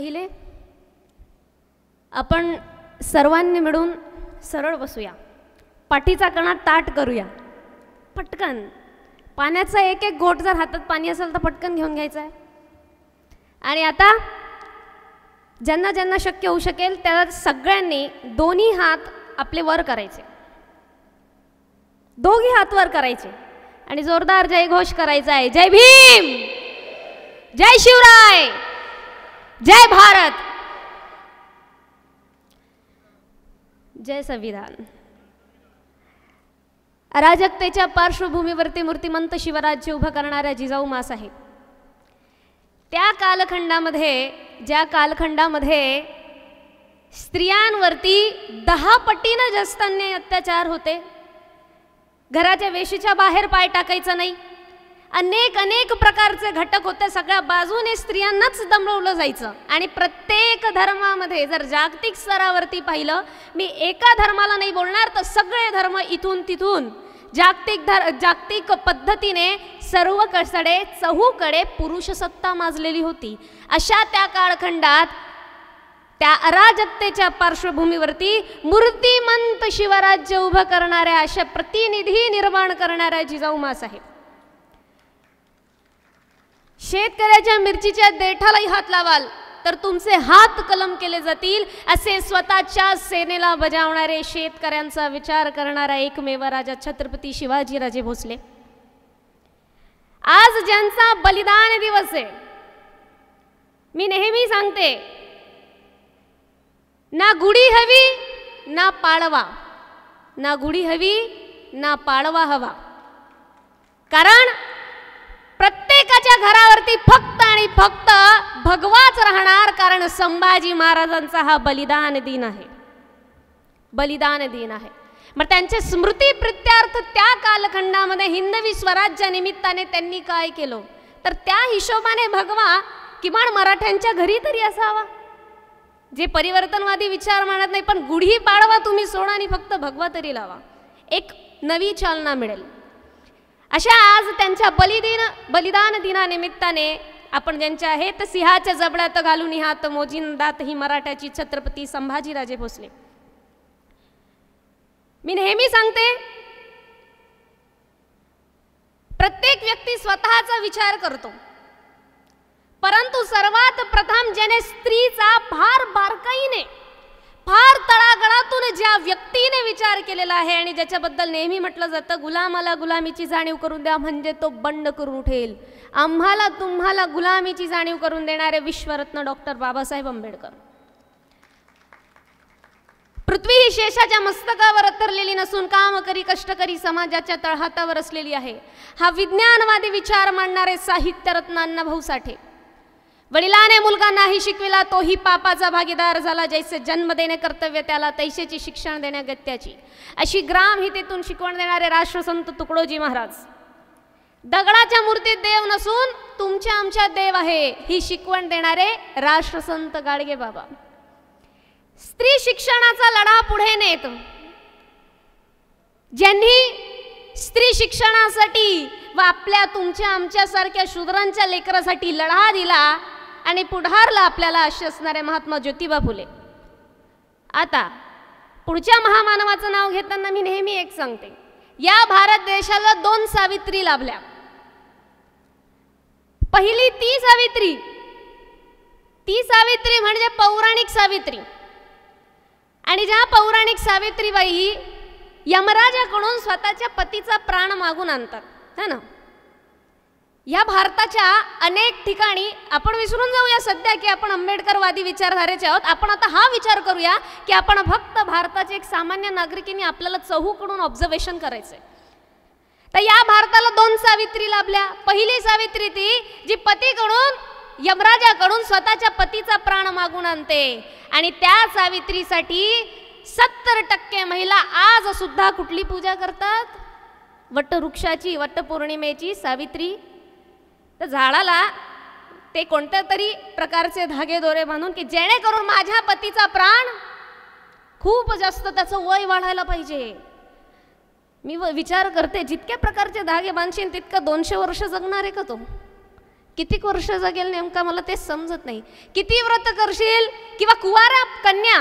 पहिले आपण सर्वांनी मिळून सरळ बसूया, पाठीचा कणा ताट करूया, पटकन पाण्याचा एक एक घोट, जर हातात पाणी असेल तर पटकन घेऊन घ्यायचं आहे. आणि आता ज्यांना ज्यांना शक्य होऊ शकेल त्या सगळ्यांनी दोन्ही हात आपले वर करायचे, दोघी हात वर करायचे आणि जोरदार जयघोष करायचा आहे. जय भीम, जय शिवराय, जय भारत, जय संविधान. अराजकतेच्या पार्श्वभूमीवरती मूर्तिमंत शिवराज्य उभं करणाऱ्या जिजाऊ माँसाहेब, त्या कालखंडामध्ये ज्या कालखंडामध्ये स्त्रियांवरती 10 पटीनं जास्त अन्याय अत्याचार होते, घराच्या वेशीच्या बाहेर पाय टाकायचं नाही, अनेक अनेक प्रकारचे घटक होते, सगळ्या बाजूने स्त्रियांनाच दमवलं जायचं. आणि प्रत्येक धर्मामध्ये जर जागतिक स्तरावरती पाहिलं, मी एका धर्माला नाही बोलणार तर सगळे धर्म इथून तिथून जागतिक पद्धतीने सर्वकडे चहूकडे पुरुषसत्ता माजलेली होती. अशा त्या कालखंडात त्या अराजकतेच्या पार्श्वभूमीवरती मूर्तिमंत शिवराज्य उभं करणाऱ्या अशा प्रतिनिधी निर्माण करणाऱ्या जिजाऊ माँसाहेब, शेतकऱ्याच्या मिरचीच्या देठालाही हात लावाल तर तुमचे हात कलम केले जातील, असे स्वतःच्या सेनेला बजावणारे, शेतकऱ्यांचा विचार करणारा एकमेव राजा छत्रपती शिवाजीराजे भोसले. आज ज्यांचा बलिदान दिवस आहे, मी नेहमी सांगते, ना गुढी हवी ना पाडवा, ना गुढी हवी ना पाडवा हवा, कारण प्रत्येकाच्या घरावरती फक्त आणि फक्त भगवाच राहणार, कारण संभाजी महाराजांचा हा बलिदान दिन आहे, बलिदान दिन आहे. मग त्यांचे स्मृती प्रित्यार्थ त्या कालखंडामध्ये हिंदवी स्वराज्य निमित्ताने त्यांनी काय केलं, तर त्या हिशोबाने भगवा किमान मराठ्यांच्या घरी तरी असावा, जे परिवर्तनवादी विचार मानत नाही, पण गुढी पाडवा तुम्ही सोडा आणि फक्त भगवा तरी लावा, एक नवी चालना मिळेल. अशा आज त्यांच्या बलिदान दिनानिमित्ताने आपण ज्यांच्या आहेत सिंहाच्या जबड्यात घालून हात मोजिंदात ही मराठ्याची छत्रपती संभाजीराजे भोसले. मी नेहमी सांगते, प्रत्येक व्यक्ती स्वतःचा विचार करतो, परंतु सर्वात प्रथम ज्याने स्त्रीचा फार बारकाईने, फार तळागाळातून ज्या व्यक्तीने विचार केलेला आहे आणि ज्याच्याबद्दल नेहमी म्हटलं जातं, गुलामाला गुलामीची जाणीव करून द्या म्हणजे तो बंड करून उठेल, आम्हाला तुम्हाला गुलामीची जाणीव करून देणारे विश्वरत्न डॉक्टर बाबासाहेब आंबेडकर. पृथ्वी ही शेषाच्या मस्तकावर अतरलेली नसून कामकरी कष्टकरी समाजाच्या तळहातावर असलेली आहे, हा विज्ञानवादी विचार मांडणारे साहित्यरत्न अण्णाभाऊ साठे. वडिलाने मुलगा नाही शिकविला तोही पापाचा भागीदार झाला, जैसे जन्म देणे कर्तव्य त्याला तैसेची शिक्षण देण्या गत्याची, अशी ग्रामहितेतून शिकवण देणारे राष्ट्रसंत तुकडोजी महाराज. दगडाच्या मूर्तीत देव नसून तुमच्या आमच्या देव आहे, ही शिकवण देणारे राष्ट्रसंत गाडगे बाबा. स्त्री शिक्षणाचा लढा पुढे नेत ज्यांनी स्त्री शिक्षणासाठी व आपल्या तुमच्या आमच्यासारख्या शूद्रांच्या लेकरासाठी लढा दिला आणि पुढारला आपल्याला असे असणारे महात्मा ज्योतिबा फुले. आता पुढच्या महामानवाचं नाव घेताना मी नेहमी एक सांगते, या भारत देशाला 2 सावित्री लाभल्या. पहिली ती सावित्री म्हणजे पौराणिक सावित्री, आणि ज्या पौराणिक सावित्रीबाई यमराजाकडून स्वतःच्या पतीचा प्राण मागून आणतात, है ना. या भारताच्या अनेक ठिकाणी आपण विसरून जाऊया सध्या की आपण आंबेडकरवादी विचारधारेचे आहोत. आपण आता हा विचार करूया की आपण फक्त भारताचे एक सामान्य नागरिकांनी आपल्याला चहूकडून ऑब्झर्वेशन करायचंय. तर या भारताला 2 सावित्री लाभल्या. पहिली सावित्री ती जी पतीकडून यमराजाकडून स्वतःच्या पतीचा प्राण मागून आणते, आणि त्या सावित्रीसाठी 70% महिला आज सुद्धा कुठली पूजा करतात, वटवृक्षाची, वटपौर्णिमेची सावित्री. तर झाडाला ते कोणत्या तरी प्रकारचे धागे दोरे बांधून की जेणेकरून माझ्या पतीचा प्राण खूप जास्त त्याचं वय वाढायला पाहिजे. मी विचार करते जितक्या प्रकारचे धागे बांधशील तितकं 200 वर्ष जगणार आहे का तो? किती वर्ष जगेल नेमका मला ते समजत नाही. किती व्रत करशील किंवा कुवारा कन्या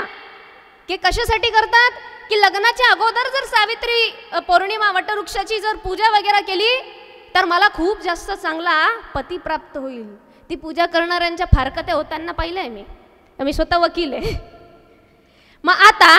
की कशासाठी करतात की लग्नाच्या अगोदर जर सावित्री पौर्णिमा वटवृक्षाची जर पूजा वगैरे केली तर मला खूप जास्त चांगला पती प्राप्त होईल. ती पूजा करणाऱ्यांच्या फारकत्या होताना पाहिलंय मी स्वतः वकील आहे. मग आता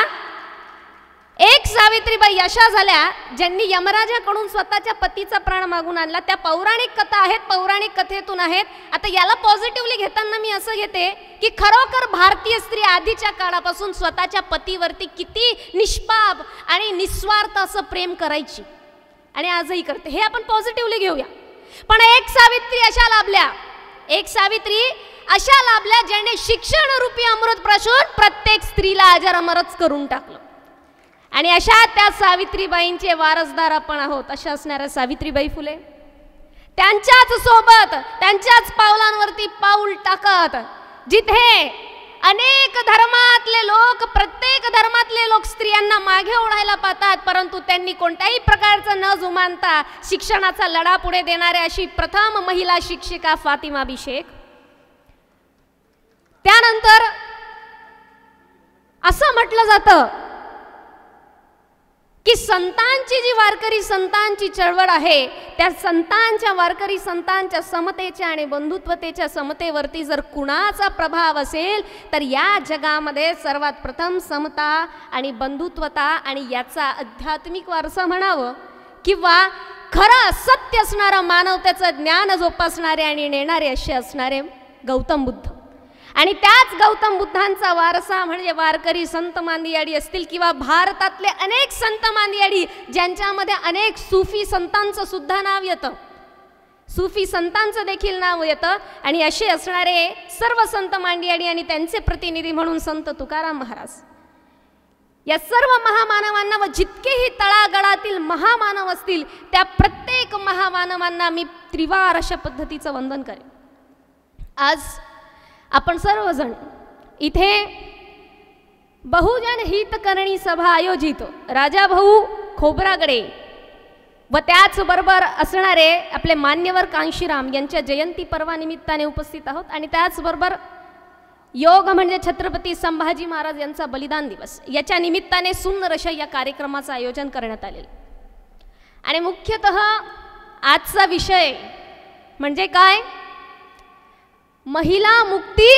एक सावित्रीबाई अशा झाल्या ज्यांनी यमराजाकडून स्वतःच्या पतीचा प्राण मागून आणला. त्या पौराणिक कथा आहेत, पौराणिक कथेतून आहेत. आता याला पॉझिटिव्हली घेताना मी असं घेते की खरोखर भारतीय स्त्री आधीच्या काळापासून स्वतःच्या पतीवरती किती निष्पाप आणि निस्वार्थ असं प्रेम करायची आणि आजही करते, हे आपण पॉझिटिव्हली घेऊया. पण एक सावित्री अशा लाभल्या, एक सावित्री अशा लाभल्या ज्याने शिक्षण रूपी अमृत प्राशून प्रत्येक स्त्रीला अजर अमरच करून टाकलं. आणि अशा त्या सावित्रीबाईंचे वारसदार आपण आहोत. अशा असणाऱ्या सावित्रीबाई फुले त्यांच्याच सोबत त्यांच्याच पावलांवरती पाऊल टाकत जिथे अनेक धर्मातले लोक, प्रत्येक धर्मातले लोक स्त्रियांना मागे ओढायला पाहतात, परंतु त्यांनी कोणत्याही प्रकारचं न जुमानता शिक्षणाचा लढा पुढे देणाऱ्या अशी प्रथम महिला शिक्षिका फातिमा बी शेख. त्यानंतर असं म्हटलं जातं की संतांची जी वारकरी संतांची चळवळ आहे त्या संतांच्या वारकरी संतांच्या समतेच्या आणि बंधुत्वतेच्या समतेवरती जर कुणाचा प्रभाव असेल तर या जगामध्ये सर्वात प्रथम समता आणि बंधुत्वता आणि याचा आध्यात्मिक वारसा म्हणावं किंवा खरं सत्य असणारं मानवतेचं ज्ञान जोपासणारे आणि नेणारे असे असणारे गौतम बुद्ध. आणि त्याच गौतम बुद्धांचा वारसा म्हणजे वारकरी संत मांदियाडी असतील किंवा भारतातले अनेक संत मांदियाडी ज्यांच्यामध्ये अनेक सूफी संतांचं सुद्धा नाव येतं, सूफी संतांचं देखील नाव येतं. आणि असे असणारे सर्व संत मांदियाडी आणि त्यांचे प्रतिनिधी म्हणून संत तुकाराम महाराज, या सर्व महामानवांना व जितकेही तळागळातील महामानव असतील त्या प्रत्येक महामानवांना मी त्रिवार अशा पद्धतीचं वंदन करेन. आज आपण सर्वजण इथे बहुजन हितकरणी सभा आयोजित राजाभाऊ खोब्रागडे व त्याचबरोबर असणारे आपले मान्यवर कांशीराम यांच्या जयंती पर्वानिमित्ताने उपस्थित आहोत. आणि त्याचबरोबर योग म्हणजे छत्रपती संभाजी महाराज यांचा बलिदान दिवस याच्या निमित्ताने सुंदर अशा या कार्यक्रमाचं आयोजन करण्यात आलेलं. आणि मुख्यतः आजचा विषय म्हणजे काय, महिला मुक्ती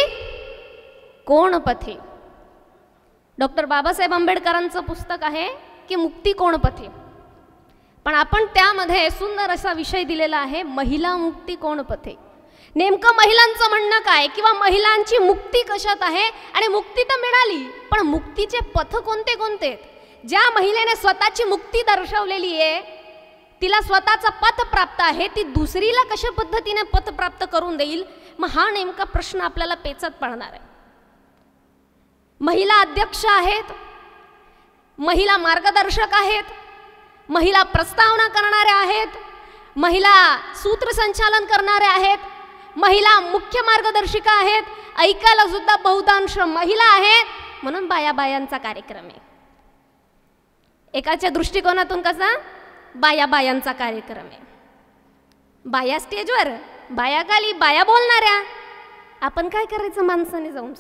कोण पथे. डॉक्टर बाबासाहेब आंबेडकरांचं पुस्तक आहे की मुक्ती कोण पथे, पण आपण त्यामध्ये सुंदर असा विषय दिलेला आहे महिला मुक्ती कोण पथे. नेमकं महिलांचं म्हणणं काय किंवा महिलांची मुक्ती कशात आहे. आणि मुक्ती तर मिळाली पण मुक्तीचे पथ कोणते कोणते आहेत. ज्या महिलेने स्वतःची मुक्ती दर्शवलेली आहे, तिला स्वतःचा पथ प्राप्त आहे, ती दुसरीला कशा पद्धतीने पथ प्राप्त करून देईल. मग हा नेमका प्रश्न आपल्याला पेचत पडणार आहे. महिला अध्यक्ष आहेत, महिला मार्गदर्शक आहेत, महिला प्रस्तावना करणाऱ्या आहेत, महिला सूत्रसंचालन करणाऱ्या आहेत, महिला मुख्य मार्गदर्शिका आहेत, ऐकायला सुद्धा बहुतांश महिला आहेत. म्हणून बायांचा कार्यक्रम आहे. एकाच्या दृष्टिकोनातून कसा बायांचा कार्यक्रम आहे. बाया स्टेजवर, बाया खाली, बाया बोलणाऱ्या. आपण काय करायचं माणसाने जाऊन.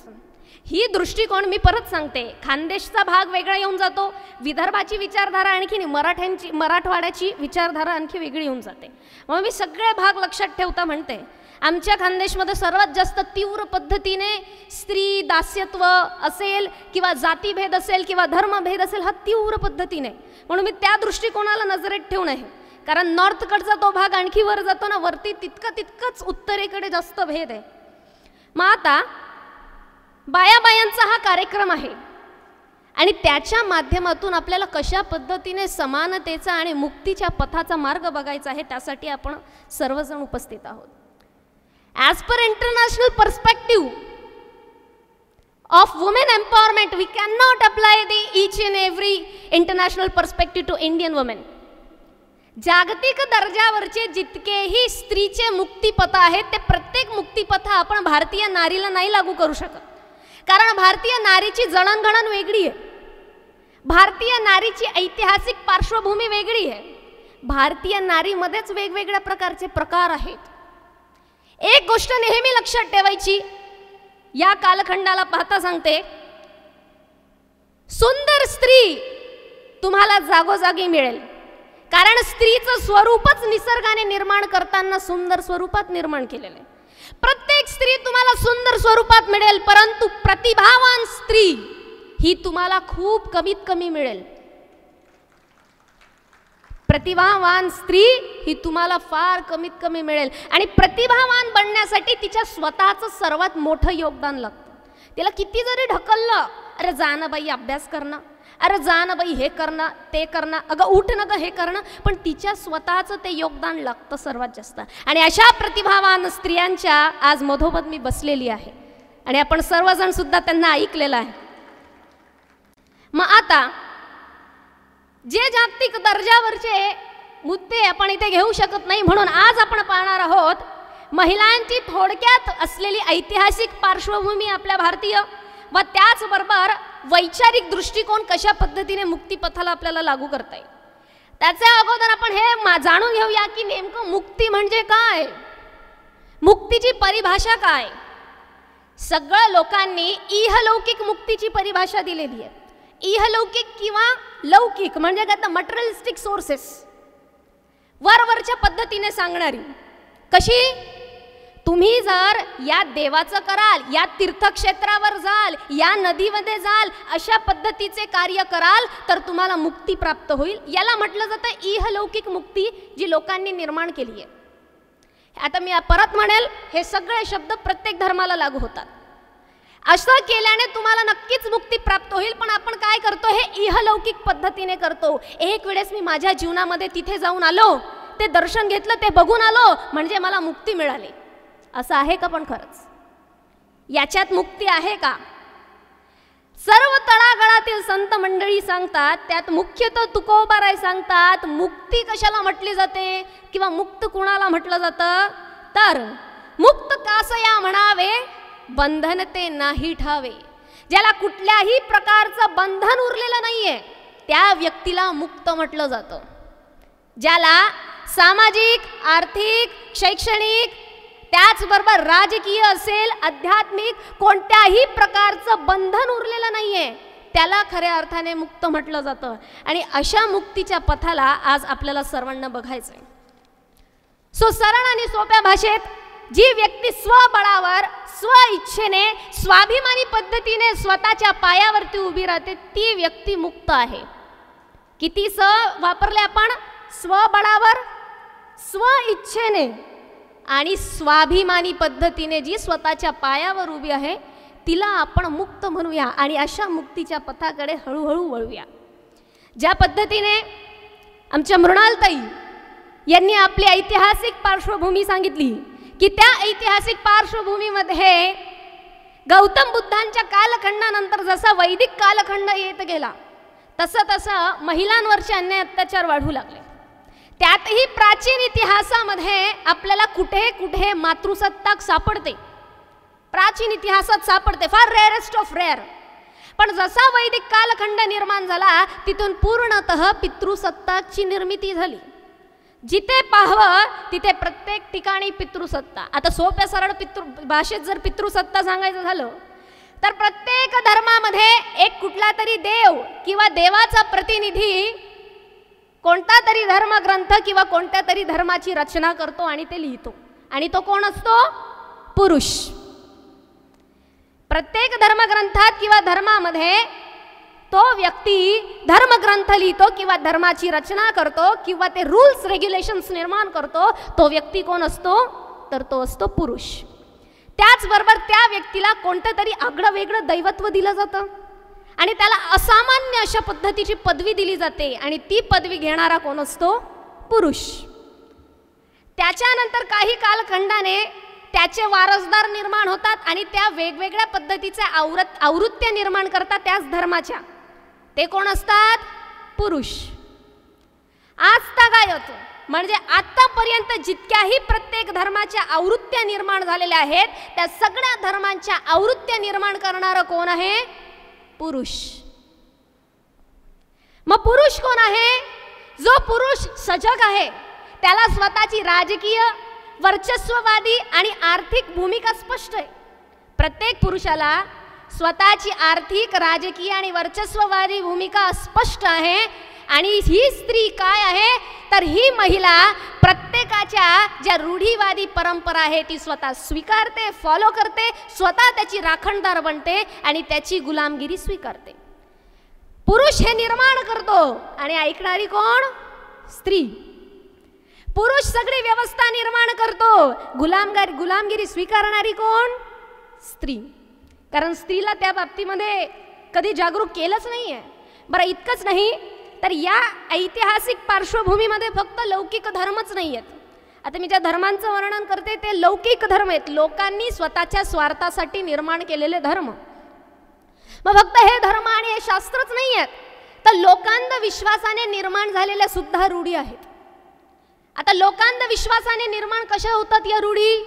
ही दृष्टिकोन मी परत सांगते, खानदेशचा भाग वेगळा येऊन जातो, विदर्भाची विचारधारा आणखी मराठवाड्याची विचारधारा आणखी वेगळी येऊन जाते. मग मी सगळे भाग लक्षात ठेवता म्हणते. आमच्या खानदेशमध्ये सर्वात जास्त तीव्र पद्धतीने स्त्री दास्यत्व असेल किंवा जातीभेद असेल किंवा धर्मभेद असेल हा तीव्र पद्धतीने, म्हणून मी त्या दृष्टिकोनाला नजरेत ठेवून आहे. कारण नॉर्थकडचा तो भाग आणखी वर जातो ना, वरती तितकंच उत्तरेकडे जास्त भेद आहे. मग आता बायांचा हा कार्यक्रम आहे आणि त्याच्या माध्यमातून आपल्याला कशा पद्धतीने समानतेचा आणि मुक्तीच्या पथाचा मार्ग बघायचा आहे त्यासाठी आपण सर्वजण उपस्थित आहोत. As per international perspective of women empowerment, we cannot apply each and every international perspective to Indian women. जागतिक दर्जावरचे जितकेही स्त्रीचे मुक्तिपथ आहेत ते प्रत्येक मुक्तिपथ आपण भारतीय नारीला नाही लागू करू शकत. कारण भारतीय नारीची जडणघडण वेगळी आहे, भारतीय नारीची ऐतिहासिक पार्श्वभूमी वेगळी आहे, भारतीय नारीमध्येच वेगवेगळ्या प्रकारचे प्रकार आहेत. एक गोष्ट नेहमी लक्षात ठेवायची, या कालखंडाला पाहता सांगते, सुंदर स्त्री तुम्हाला जागोजागी मिळेल, कारण स्त्रीचं स्वरूपच निसर्गाने निर्माण करताना सुंदर स्वरूपात निर्माण केलेलं आहे. प्रत्येक स्त्री तुम्हाला सुंदर स्वरूपात मिळेल, परंतु प्रतिभावान स्त्री ही तुम्हाला खूप कमीत कमी मिळेल. प्रतिभावान स्त्री ही तुम्हाला फार कमीत कमी मिळेल. आणि प्रतिभावान बनण्यासाठी तिच्या स्वतःचं सर्वात मोठं योगदान लागतं. तिला किती जरी ढकललं, अरे जा ना बाई अभ्यास करणं, अरे जा ना बाई हे करणं ते करणं, अगं उठ न गं हे करणं, पण तिच्या स्वतःचं ते योगदान लागतं सर्वात जास्त. आणि अशा प्रतिभावान स्त्रियांच्या आज मधोमध मी बसलेली आहे आणि आपण सर्वजण सुद्धा त्यांना ऐकलेलं आहे. मग आता जे जागतिक दर्जावरचे मुद्दे आपण इथे घेऊ शकत नाही, म्हणून आज आपण पाहणार आहोत महिलांची थोडक्यात असलेली ऐतिहासिक पार्श्वभूमी आपल्या भारतीय व त्याचबरोबर वैचारिक दृष्टिकोन कशा पद्धतीने मुक्तिपथाला आपल्याला लागू करता येईल. त्याच्या अगोदर आपण हे जाणून घेऊया की नेमकं मुक्ती म्हणजे काय, मुक्तीची परिभाषा काय. सगळ्या लोकांनी इहलौकिक मुक्तीची परिभाषा दिलेली आहे. इहलौकिक किंवा लौकिक म्हणजे काय, मटेरियलिस्टिक सोर्सेस, वरवरच्या पद्धतीने सांगणारी. कशी, तुम्ही जर या देवाचं कराल, या तीर्थक्षेत्रावर जाल, या नदीमध्ये जाल, अशा पद्धतीचे कार्य कराल तर तुम्हाला मुक्ती प्राप्त होईल. याला म्हटलं जातं इहलौकिक मुक्ती, जी लोकांनी निर्माण केली आहे. आता मी परत म्हणेल, हे सगळे शब्द प्रत्येक धर्माला लागू होतात. असं केल्याने तुम्हाला नक्कीच मुक्ती प्राप्त होईल. पण आपण काय करतो, हे इहलौकिक पद्धतीने करतो. एक वेळेस मी माझ्या जीवनामध्ये तिथे जाऊन आलो, ते दर्शन घेतलं, ते बघून आलो म्हणजे मला मुक्ती मिळाली. असं आहे का? पण खरंच याच्यात मुक्ती आहे का? सर्व तळागाळातील संत मंडळी सांगतात, त्यात मुख्यतः तुकोबाराय सांगतात, मुक्ती कशाला म्हटली जाते किंवा मुक्त कुणाला म्हटलं जातं, तर मुक्त कासया म्हणावे, बंधन ते नाही ठावे. ज्याला कुठल्याही प्रकारचं बंधन उरलेलं नाहीये त्या व्यक्तीला मुक्त म्हटलं जातं. ज्याला सामाजिक, आर्थिक, शैक्षणिक, त्याचबरोबर राजकीय असेल, आध्यात्मिक, कोणत्याही प्रकारचं बंधन उरलेलं नाहीये त्याला खऱ्या अर्थाने मुक्त म्हटलं जातं. आणि अशा मुक्तीच्या पथाला आज आपल्याला सर्वांना बघायचंय. सरळ आणि सोप्या भाषेत, जी व्यक्ती स्वबळावर, स्व इच्छेने, स्वाभिमानी पद्धतीने स्वतःच्या पायावरती उभी राहते ती व्यक्ती मुक्त आहे. किती स वापरले आपण, स्वबळावर, स्व इच्छेने आणि स्वाभिमानी पद्धतीने जी स्वतःच्या पायावर उभी आहे तिला आपण मुक्त म्हणूया आणि अशा मुक्तीच्या पथाकडे हळूहळू वळूया. ज्या पद्धतीने आमच्या मृणालताई यांनी आपली ऐतिहासिक पार्श्वभूमी सांगितली की त्या ऐतिहासिक पार्श्वभूमीमध्ये गौतम बुद्धांच्या कालखंडानंतर जसा वैदिक कालखंड येत गेला तसं तसं महिलांवरचे अन्याय अत्याचार वाढू लागले. त्यातही प्राचीन इतिहासामध्ये आपल्याला कुठे कुठे मातृसत्ताक सापडते, प्राचीन इतिहासात सापडते, फार रेअरेस्ट ऑफ रेअर. पण जसा वैदिक कालखंड निर्माण झाला तिथून पूर्णतः पितृसत्ताकची निर्मिती झाली. जिथे पाहावं तिथे प्रत्येक ठिकाणी पितृसत्ता. आता सोप्या सरळ भाषेत जर पितृसत्ता सांगायचं झालं तर प्रत्येक धर्मामध्ये एक कुठला तरी देव किंवा देवाचा प्रतिनिधी कोणता तरी धर्मग्रंथ किंवा कोणत्या तरी धर्माची रचना करतो आणि ते लिहितो. आणि तो कोण असतो? पुरुष. प्रत्येक धर्मग्रंथात किंवा धर्मामध्ये तो व्यक्ती धर्मग्रंथ लिहितो किंवा धर्माची रचना करतो किंवा ते रूल्स रेग्युलेशन्स निर्माण करतो. तो व्यक्ती कोण असतो? तर तो असतो पुरुष. त्याचबरोबर त्या व्यक्तीला कोणतं तरी आगळं वेगळं दैवत्व दिलं जातं आणि त्याला असामान्य अशा पद्धतीची पदवी दिली जाते आणि ती पदवी घेणारा कोण असतो? पुरुष. त्याच्यानंतर काही कालखंडाने त्याचे वारसदार निर्माण होतात आणि त्या वेगवेगळ्या पद्धतीच्या आवृत्त्या निर्माण करतात त्याच धर्माच्या. ते कोण असतात? पुरुष. आजता काय होतं म्हणजे आतापर्यंत जितक्याही प्रत्येक धर्माच्या आवृत्त्या निर्माण झालेल्या आहेत त्या सगळ्या धर्मांच्या आवृत्त्या निर्माण करणारा कोण आहे? पुरुष. मग पुरुष कोण आहे? जो पुरुष सजग आहे, त्याला स्वतःची राजकीय, वर्चस्ववादी आणि आर्थिक भूमिका स्पष्ट आहे. प्रत्येक पुरुषाला स्वतःची आर्थिक, राजकीय आणि वर्चस्ववादी भूमिका स्पष्ट आहे. आणि ही स्त्री काय आहे तर ही महिला प्रत्येकाच्या ज्या रूढीवादी परंपरा आहे ती स्वतः स्वीकारते, फॉलो करते, स्वतः त्याची राखणदार बनते आणि त्याची गुलामगिरी स्वीकारते. पुरुष हे निर्माण करतो आणि ऐकणारी कोण? स्त्री. पुरुष सगळी व्यवस्था निर्माण करतो, गुलामगिरी स्वीकारणारी कोण? स्त्री. कारण स्त्रीला त्या बाबतीमध्ये कधी जागरूक केलंच नाही आहे. बरं, इतकंच नाही तर या ऐतिहासिक पार्श्वभूमीमध्ये फक्त लौकिक धर्मच नाही आहेत. आता मी ज्या धर्मांचं वर्णन करते ते लौकिक धर्म आहेत, लोकांनी स्वतःच्या स्वार्थासाठी निर्माण केलेले धर्म. मग फक्त हे धर्म आणि हे शास्त्रच नाही आहेत, तर लोकांध विश्वासाने निर्माण झालेल्या सुद्धा रूढी आहेत. आता लोकांध विश्वासाने निर्माण कशा होतात या रूढी?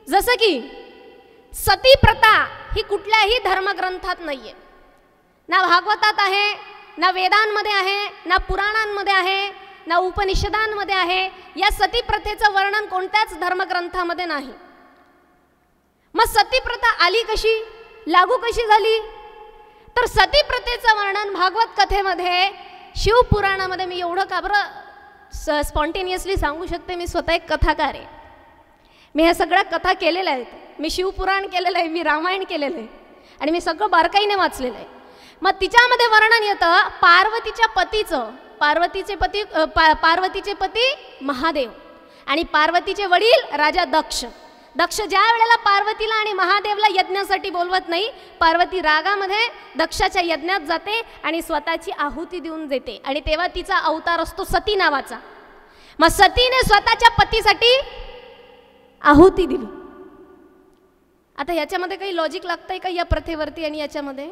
जसं की सती प्रथा ही कुठल्याही धर्मग्रंथात नाहीये, ना भागवतात आहे, ना वेदांमध्ये आहे, ना पुराणांमध्ये आहे, ना उपनिषदांमध्ये आहे. या सती प्रथेचं वर्णन कोणत्याच धर्मग्रंथामध्ये नाही. मग सती प्रथा आली कशी, लागू कशी झाली? तर सती प्रथेचं वर्णन भागवत कथेमध्ये, शिवपुराणामध्ये. मी एवढं का बरं स्पॉन्टेनियसली सांगू शकते, मी स्वतः एक कथाकार आहे. मी ह्या सगळ्या कथा केलेल्या आहेत. मी शिवपुराण केलेलं आहे, मी रामायण केलेलं आहे आणि मी सगळं बारकाईने वाचलेलं आहे. मग तिच्यामध्ये वर्णन येतं पार्वतीच्या पतीचं. पार्वतीचे पती महादेव आणि पार्वतीचे वडील राजा दक्ष. दक्ष ज्या वेळेला पार्वतीला आणि महादेवला यज्ञासाठी बोलवत नाही, पार्वती रागामध्ये दक्षाच्या यज्ञात जाते आणि स्वतःची आहुती देऊन देते. आणि तेव्हा तिचा अवतार असतो सती नावाचा. मग सतीने स्वतःच्या पतीसाठी आहुती दिली. आता याच्यामध्ये काही लॉजिक लागतंय का या प्रथेवरती आणि याच्यामध्ये?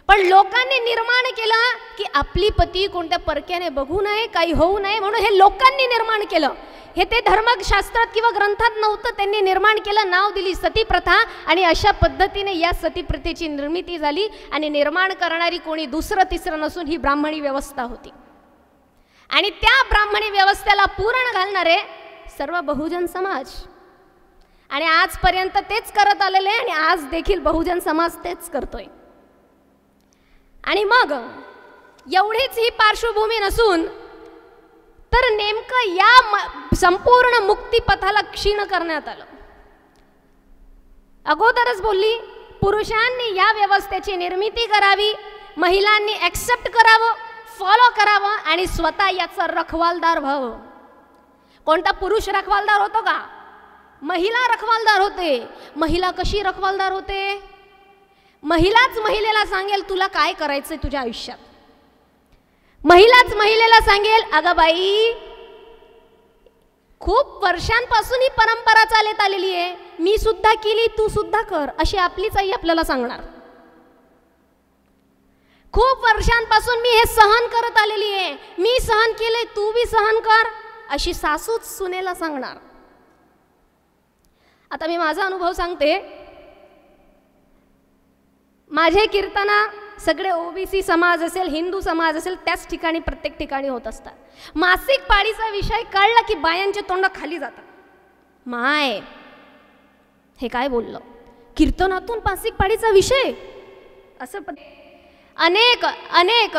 पण लोकांनी निर्माण केलं की आपली पती कोणत्या परक्याने बघू नये, काही होऊ नये, म्हणून हे लोकांनी निर्माण केलं. हे ते धर्मशास्त्रात किंवा ग्रंथात नव्हतं, त्यांनी निर्माण केलं, नाव दिली सती प्रथा. आणि अशा पद्धतीने या सती प्रथेची निर्मिती झाली. आणि निर्माण करणारी कोणी दुसरं तिसरं नसून ही ब्राह्मणी व्यवस्था होती. आणि त्या ब्राह्मणी व्यवस्थेला पूर्ण घालणारे सर्व बहुजन समाज. आणि आजपर्यंत तेच करत आलेले आणि आज देखील बहुजन समाज तेच करतोय. आणि मग एवढीच ही पार्श्वभूमी नसून तर नेमकं या संपूर्ण मुक्तिपथाला क्षीण करण्यात आलं. अगोदरच बोलली, पुरुषांनी या व्यवस्थेची निर्मिती करावी, महिलांनी ॲक्सेप्ट करावं, फॉलो करावं आणि स्वतः याचा रखवालदार व्हावं. कोणता पुरुष रखवालदार होतो का? महिला रखवालदार होते. महिला कशी रखवालदार होते? महिलाच महिलेला सांगेल तुला काय करायचंय तुझ्या आयुष्यात. महिलाच महिलेला सांगेल अगं बाई खूप वर्षांपासून ही परंपरा चालत आलेली आहे, मी सुद्धा केली, तू सुद्धा कर, अशी आपलीच आई आपल्याला सांगणार. खूप वर्षांपासून मी हे सहन करत आलेली आहे, मी सहन केले, तू बी सहन कर, अशी सासूच सुनेला सांगणार. आता मी माझा अनुभव सांगते. माझे कीर्तना सगळे ओबीसी समाज असेल, हिंदू समाज असेल, त्याच ठिकाणी प्रत्येक ठिकाणी होत असतात. मासिक पाळीचा विषय कळला की बायांचे तोंड खाली जातात. माय हे काय बोललं, कीर्तनातून मासिक पाळीचा विषय असं. अनेक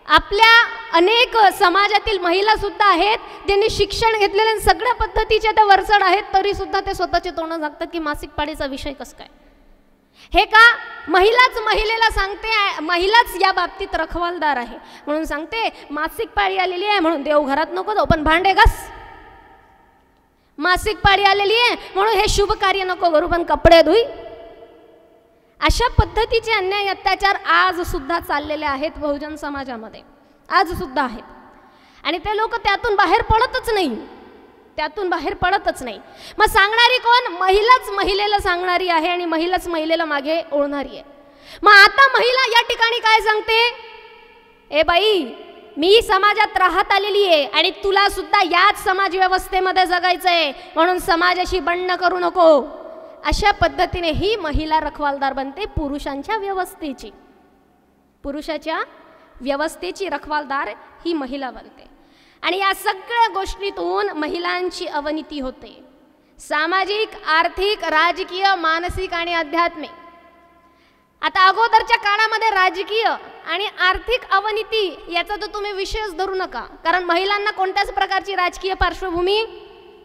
आपल्या अनेक समाजातील महिला सुद्धा आहेत ज्यांनी शिक्षण घेतलेले, सगळ्या पद्धतीच्या त्या वरचढ आहेत, तरी सुद्धा ते स्वतःचे तोंड झाकतात की मासिक पाळीचा विषय कसं काय. हे का? महिलाच महिलेला सांगते, महिलाच या बाबतीत रखवालदार आहे म्हणून सांगते मासिक पाळी आलेली आहे म्हणून देवघरात नको जाऊ पण भांडे घास. मासिक पाळी आलेली आहे म्हणून हे शुभ कार्य नको करू पण कपडे धुई. अशा पद्धतीचे अन्याय अत्याचार आज सुद्धा चाललेले आहेत बहुजन समाजामध्ये, आज सुद्धा आहेत. आणि ते लोक त्यातून बाहेर पडतच नाही, त्यातून बाहेर पडतच नाही. मग सांगणारी कोण? महिलाच महिलेला सांगणारी आहे आणि महिलाच महिलेला मागे ओढणारी आहे. मग आता महिला या ठिकाणी काय सांगते? ए बाई मी समाजात राहत आलेली आहे आणि तुला सुद्धा याच समाज व्यवस्थेमध्ये जगायचंय म्हणून समाजाशी बंड करू नको. अशा पद्धतीने ही महिला रखवालदार बनते पुरुषांच्या व्यवस्थेची. पुरुषाच्या व्यवस्थेची रखवालदार ही महिला बनते. आणि या सगळ्या गोष्टीतून महिलांची अवनती होते, सामाजिक, आर्थिक, राजकीय, मानसिक आणि आध्यात्मिक. आता अगोदरच्या काळामध्ये राजकीय आणि आर्थिक अवनती याचा तर तुम्ही विषयच धरू नका, कारण महिलांना कोणत्याच प्रकारची राजकीय पार्श्वभूमी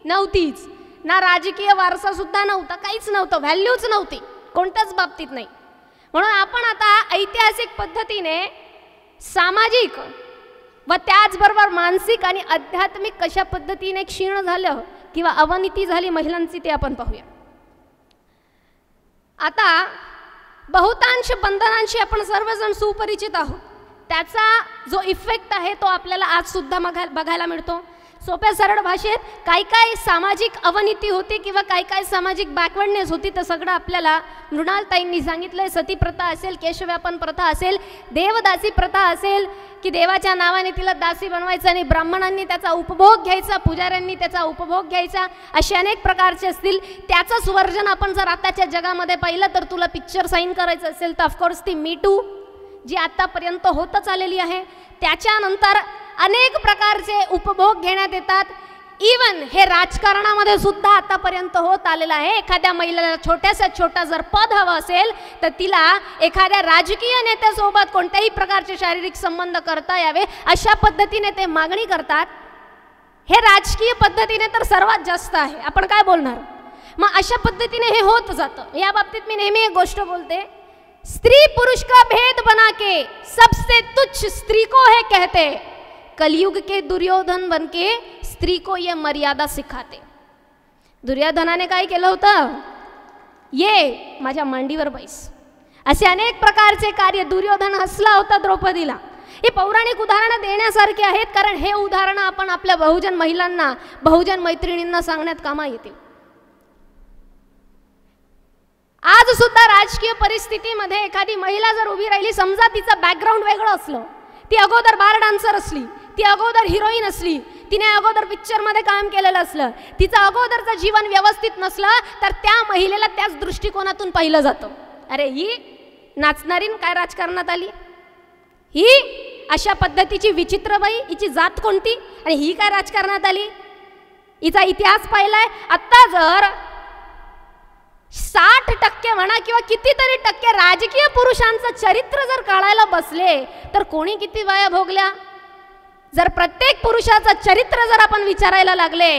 नव्हतीच, ना राजकीय वारसा सुद्धा नव्हता, काहीच नव्हतं, व्हॅल्यूच नव्हती कोणत्याच बाबतीत नाही. म्हणून आपण आता ऐतिहासिक पद्धतीने सामाजिक व त्याचबरोबर मानसिक आणि आध्यात्मिक कशा पद्धतीने क्षीण झालं किंवा अवनती झाली महिलांची ते आपण पाहूया. आता बहुतांश बंधनांशी आपण सर्वजण सुपरिचित आहोत, त्याचा जो इफेक्ट आहे तो आपल्याला आज सुद्धा बघायला मिळतो. सोप्या सरळ भाषेत काय काय सामाजिक अवनती होती किंवा काय काय सामाजिक बॅकवर्डनेस होती तर सगळं आपल्याला मृणालताईंनी सांगितलंय. सती प्रथा असेल, केशव्यापन प्रथा असेल, देवदासी प्रथा असेल की देवाच्या नावाने तिला दासी बनवायचं आणि ब्राह्मणांनी त्याचा उपभोग घ्यायचा, पुजाऱ्यांनी त्याचा उपभोग घ्यायचा, असे अनेक प्रकारचे असतील. त्याचं सुवर्जन आपण जर आताच्या जगामध्ये पाहिलं तर तुला पिक्चर साईन करायचं असेल तर ऑफकोर्स ती मी टू जी आत्तापर्यंत होतच आलेली आहे. त्याच्यानंतर अनेक प्रकारचे उपभोग घेण्यात येतात. इवन हे राजकारणामध्ये सुद्धा आतापर्यंत होत आलेलं आहे. एखाद्या महिलेला छोट्यासात छोटा जर पद हवं असेल तर तिला एखाद्या राजकीय नेत्यासोबत कोणत्याही प्रकारचे शारीरिक संबंध करता यावे अशा पद्धतीने ते मागणी करतात. हे राजकीय पद्धतीने तर सर्वात जास्त आहे, आपण काय बोलणार. मग अशा पद्धतीने हे होत जातं. या बाबतीत मी नेहमी एक गोष्ट बोलते, स्त्री पुरुष का भेद बना के सबसे तुच्छ स्त्री को है कहते, कलयुग के दुर्योधन बनके स्त्री को ये मर्यादा सिखाते. दुर्योधनाने काय केलं होतं, ये माझ्या मांडीवर बैस, असे अनेक प्रकारचे कार्य दुर्योधन हसला होता द्रौपदीला. हे पौराणिक उदाहरणं देण्यासारखे आहेत, कारण हे उदाहरणं आपण आपल्या बहुजन महिलांना, बहुजन मैत्रिणींना सांगण्यात कामा येतील. आज सुद्धा राजकीय परिस्थितीमध्ये एखादी महिला जर उभी राहिली, समजा तिचं बॅकग्राऊंड वेगळं असलं, ती अगोदर बार डान्सर असली, ती अगोदर हिरोईन असली, तिने अगोदर पिक्चरमध्ये काम केलेलं असलं, तिचं अगोदरचं जीवन व्यवस्थित नसलं तर त्या महिलेला त्याच दृष्टिकोनातून पाहिलं जातं. अरे ही नाचणारी काय राजकारणात आली, ही अशा पद्धतीची विचित्र बाई, हिची जात कोणती आणि ही काय राजकारणात आली, हिचा इतिहास पाहिलाय. आत्ता जर 60% म्हणा किंवा कितीतरी टक्के राजकीय पुरुषांचं चरित्र जर काढायला बसले तर कोणी किती बाया भोगल्या. जर प्रत्येक पुरुषाचं चरित्र जर आपण विचारायला लागले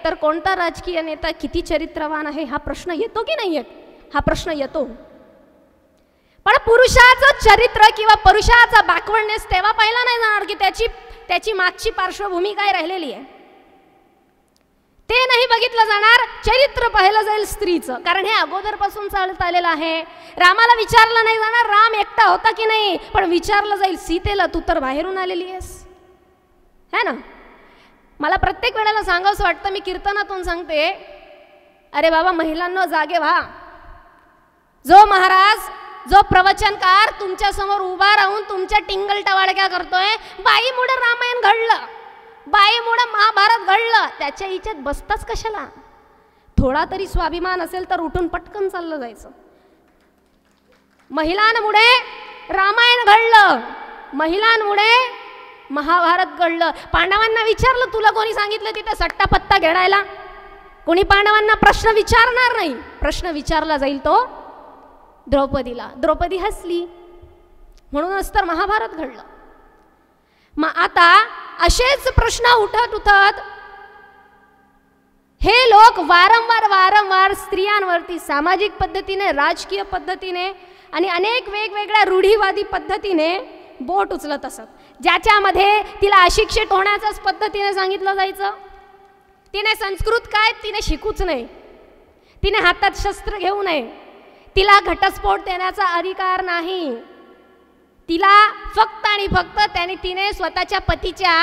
तर कोणता राजकीय नेता किती चरित्रवान आहे हा प्रश्न येतो की नाही येत, हा प्रश्न येतो. पण पुरुषाचं चरित्र किंवा पुरुषाचा बॅकवर्डनेस तेव्हा पाहिला नाही जाणार की त्याची मागची पार्श्वभूमी काय राहिलेली आहे, ते नाही बघितलं जाणार. चरित्र पाहिलं जाईल स्त्रीचं, कारण हे अगोदरपासून चालत आलेलं आहे. रामाला विचारलं नाही जाणार राम एकटा होता की नाही, पण विचारलं जाईल सीतेला तू तर बाहेरून आलेली आहेस, है ना. मला प्रत्येक वेळेला सांगावंसं वाटतं, मी कीर्तनातून सांगते, अरे बाबा महिलांनो जागे व्हा. जो महाराज, जो प्रवचनकार तुमच्या समोर उभा राहून तुमच्या टिंगल टवाळक्या करतोय, बाईमुळे रामायण घडलं, बाईमुळे महाभारत घडलं, त्याच्या हिच्यात बसताच कशाला. थोडा तरी स्वाभिमान असेल तर उठून पटकन चाललं जायचं. महिलांमुळे रामायण घडलं, महिलांमुळे महाभारत घडलं. पांडवांना विचारलं तुला कोणी सांगितलं तिथे सट्टा पत्ता घेणायला, कोणी पांडवांना प्रश्न विचारणार नाही. प्रश्न विचारला जाईल तो द्रौपदीला. द्रौपदी हसली, म्हणूनच तर महाभारत घडलं. मग आता असेच प्रश्न उठत उठत हे लोक वारंवार स्त्रियांवरती सामाजिक पद्धतीने, राजकीय पद्धतीने आणि अनेक वेगवेगळ्या रूढीवादी पद्धतीने बोट उचलत असत, ज्याच्यामध्ये तिला अशिक्षित होण्याच्याच पद्धतीने सांगितलं जायचं. तिने संस्कृत काय तिने शिकूच नाही, तिने हातात शस्त्र घेऊ नये, तिला घटस्फोट देण्याचा अधिकार नाही, तिला फक्त आणि फक्त तिने स्वतःच्या पतीच्या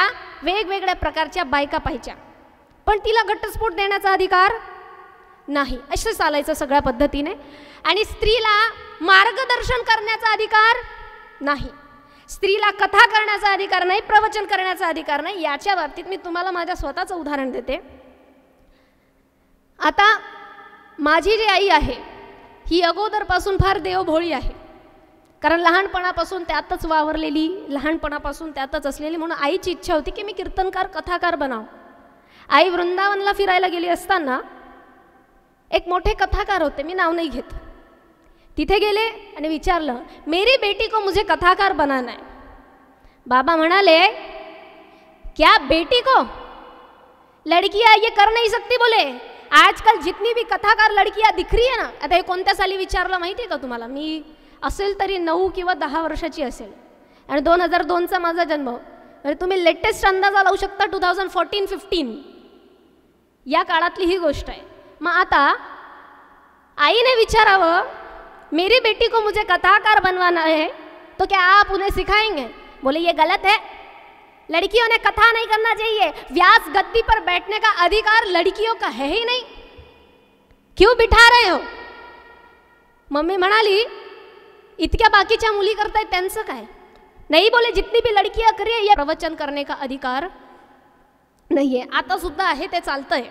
वेगवेगळ्या प्रकारच्या बायका पाहिच्या, पण तिला घटस्फोट देण्याचा अधिकार नाही. असं चालायचं सगळ्या पद्धतीने. आणि स्त्रीला मार्गदर्शन करण्याचा अधिकार नाही, स्त्रीला कथा करण्याचा अधिकार नाही, प्रवचन करण्याचा अधिकार नाही. याच्या बाबतीत मी तुम्हाला माझ्या स्वतःचं उदाहरण देते. आता माझी जी आई आहे ही अगोदरपासून फार देवभोळी आहे. कारण लहानपणापासून त्यातच वावरलेली, लहानपणापासून त्यातच असलेली, म्हणून आईची इच्छा होती की मी कीर्तनकार कथाकार बनाव. आई वृंदावनला फिरायला गेली असताना एक मोठे कथाकार होते, मी नाव नाही घेत, तिथे गेले आणि विचारलं, मेरी बेटी को मुझे कथाकार बनाना है. बाबा म्हणाले, क्या बेटी को, लड़कियां ये कर नहीं सकती. बोले आजकल जितनी भी कथाकार लड़कियां दिख रही है ना. आता हे कोणत्या साली विचारलं माहिती आहे का तुम्हाला? मी असेल तरी 9 किंवा 10 वर्षाची असेल आणि 2002चा माझा जन्म. तुम्ही लेटेस्ट अंदाजा लावू शकता 2014-15 या काळातली ही गोष्ट आहे. मग आता आईने विचारावं, मेरी बेटी को मुझे कथाकार बनवाना है तो क्या आप उन्हें सिखाएंगे? बोले ये गलत है, लड़कियों ने कथा नहीं करना चाहिए, व्यास गद्दी पर बैठने का अधिकार लड़कियों का है ही नहीं, क्यों बिठा रहे हो? मम्मी म्हणाली, इतक्या बाकीच्या मुली करतायत त्यांचं काय? नाही बोले, जितनी भी लड़कियां कर रही है, ये प्रवचन करने का अधिकार नाही आहे. आता सुद्धा आहे ते चालतंय,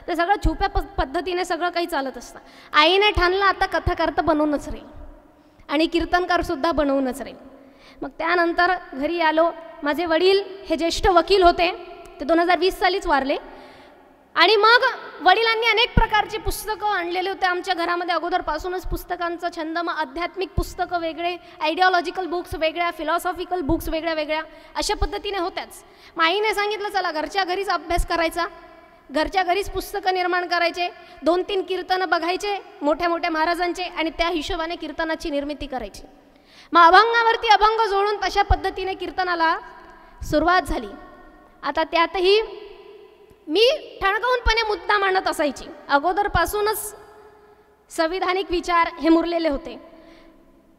ते सगळं छुप्या पद्धतीने सगळं काही चालत असतं. आईने ठाणलं आता कथाकार तर बनवूनच राहील आणि कीर्तनकार सुद्धा बनवूनच राहील. मग त्यानंतर घरी आलो. माझे वडील हे ज्येष्ठ वकील होते, ते 2020 सालीच वारले. आणि मग वडिलांनी अनेक प्रकारची पुस्तकं आणलेले होते आमच्या घरामध्ये. अगोदरपासूनच पुस्तकांचा छंद. मग आध्यात्मिक पुस्तकं वेगळे, आयडिओलॉजिकल बुक्स वेगळ्या, फिलॉसॉफिकल बुक्स वेगळ्या वेगळ्या अशा पद्धतीने होत्याच. मग आईने सांगितलं, चला घरच्या घरीच अभ्यास करायचा, घरच्या घरीच पुस्तकं निर्माण करायचे, 2-3 कीर्तनं बघायचे मोठ्या मोठ्या महाराजांचे आणि त्या हिशोबाने कीर्तनाची निर्मिती करायची. मग अभंगावरती अभंग जोडून तशा पद्धतीने कीर्तनाला सुरुवात झाली. आता त्यातही मी ठणकावूनपणे मुद्दा मांडत असायची. अगोदरपासूनच संविधानिक विचार हे मुरलेले होते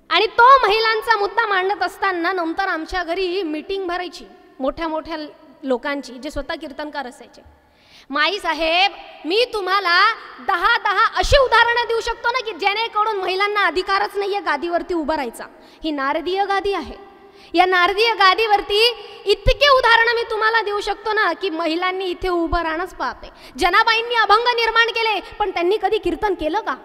आणि तो महिलांचा मुद्दा मांडत असताना नंतर आमच्या घरी मीटिंग भरायची मोठ्या मोठ्या लोकांची, जे स्वतः कीर्तनकार असायचे. माई साहेब, मी तुम्हाला 10 अशी उदाहरणं देऊ शकतो ना की जेणेकरून महिलांना अधिकारच नाही आहे गादीवरती उभं राहायचा. ही नारदीय गादी आहे. या नारदीय गादीवरती इतके उदाहरणं मी तुम्हाला देऊ शकतो ना की महिलांनी इथे उभं राहणंच पाहते. जनाबाईंनी अभंग निर्माण केले, पण त्यांनी कधी कीर्तन केलं का?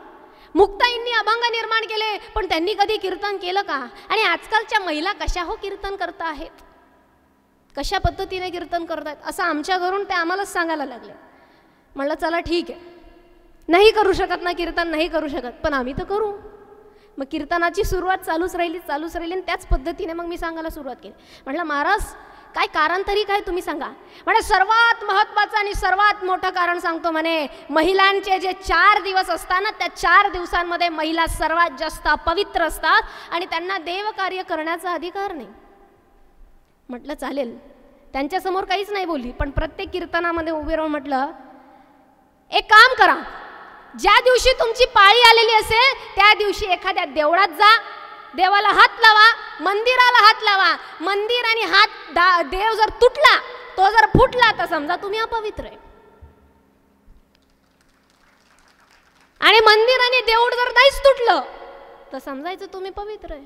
मुक्ताईंनी अभंग निर्माण केले, पण त्यांनी कधी कीर्तन केलं का? आणि आजकालच्या महिला कशा हो कीर्तन करता आहेत, कशा पद्धतीने कीर्तन करतायत, असं आमच्या घरून ते आम्हालाच सांगायला लागले. म्हणलं चला ठीक आहे, नाही करू शकत ना कीर्तन, नाही करू शकत, पण आम्ही तर करू. मग कीर्तनाची सुरुवात चालूच राहिली आणि त्याच पद्धतीने मग मी सांगायला सुरुवात केली. म्हटलं महाराज, काय कारण तरी काय तुम्ही सांगा. म्हणे सर्वात महत्त्वाचं आणि सर्वात मोठं कारण सांगतो. म्हणे महिलांचे जे 4 दिवस असतात ना, त्या 4 दिवसांमध्ये महिला सर्वात जास्त अपवित्र असतात आणि त्यांना देवकार्य करण्याचा अधिकार नाही. म्हटलं चालेल, त्यांच्यासमोर काहीच नाही बोलली, पण प्रत्येक कीर्तनामध्ये उभे राहून म्हटलं, एक काम करा, ज्या दिवशी तुमची पाळी आलेली असेल त्या दिवशी एखाद्या देवळात जा, देवाला हात लावा, मंदिराला हात लावा. मंदिर आणि हात देव जर तुटला, तो जर फुटला, तर समजा तुम्ही अपवित्र आहे. आणि मंदिर आणि देऊळ जर नाहीच तुटलं तर समजायचं तुम्ही पवित्र आहे.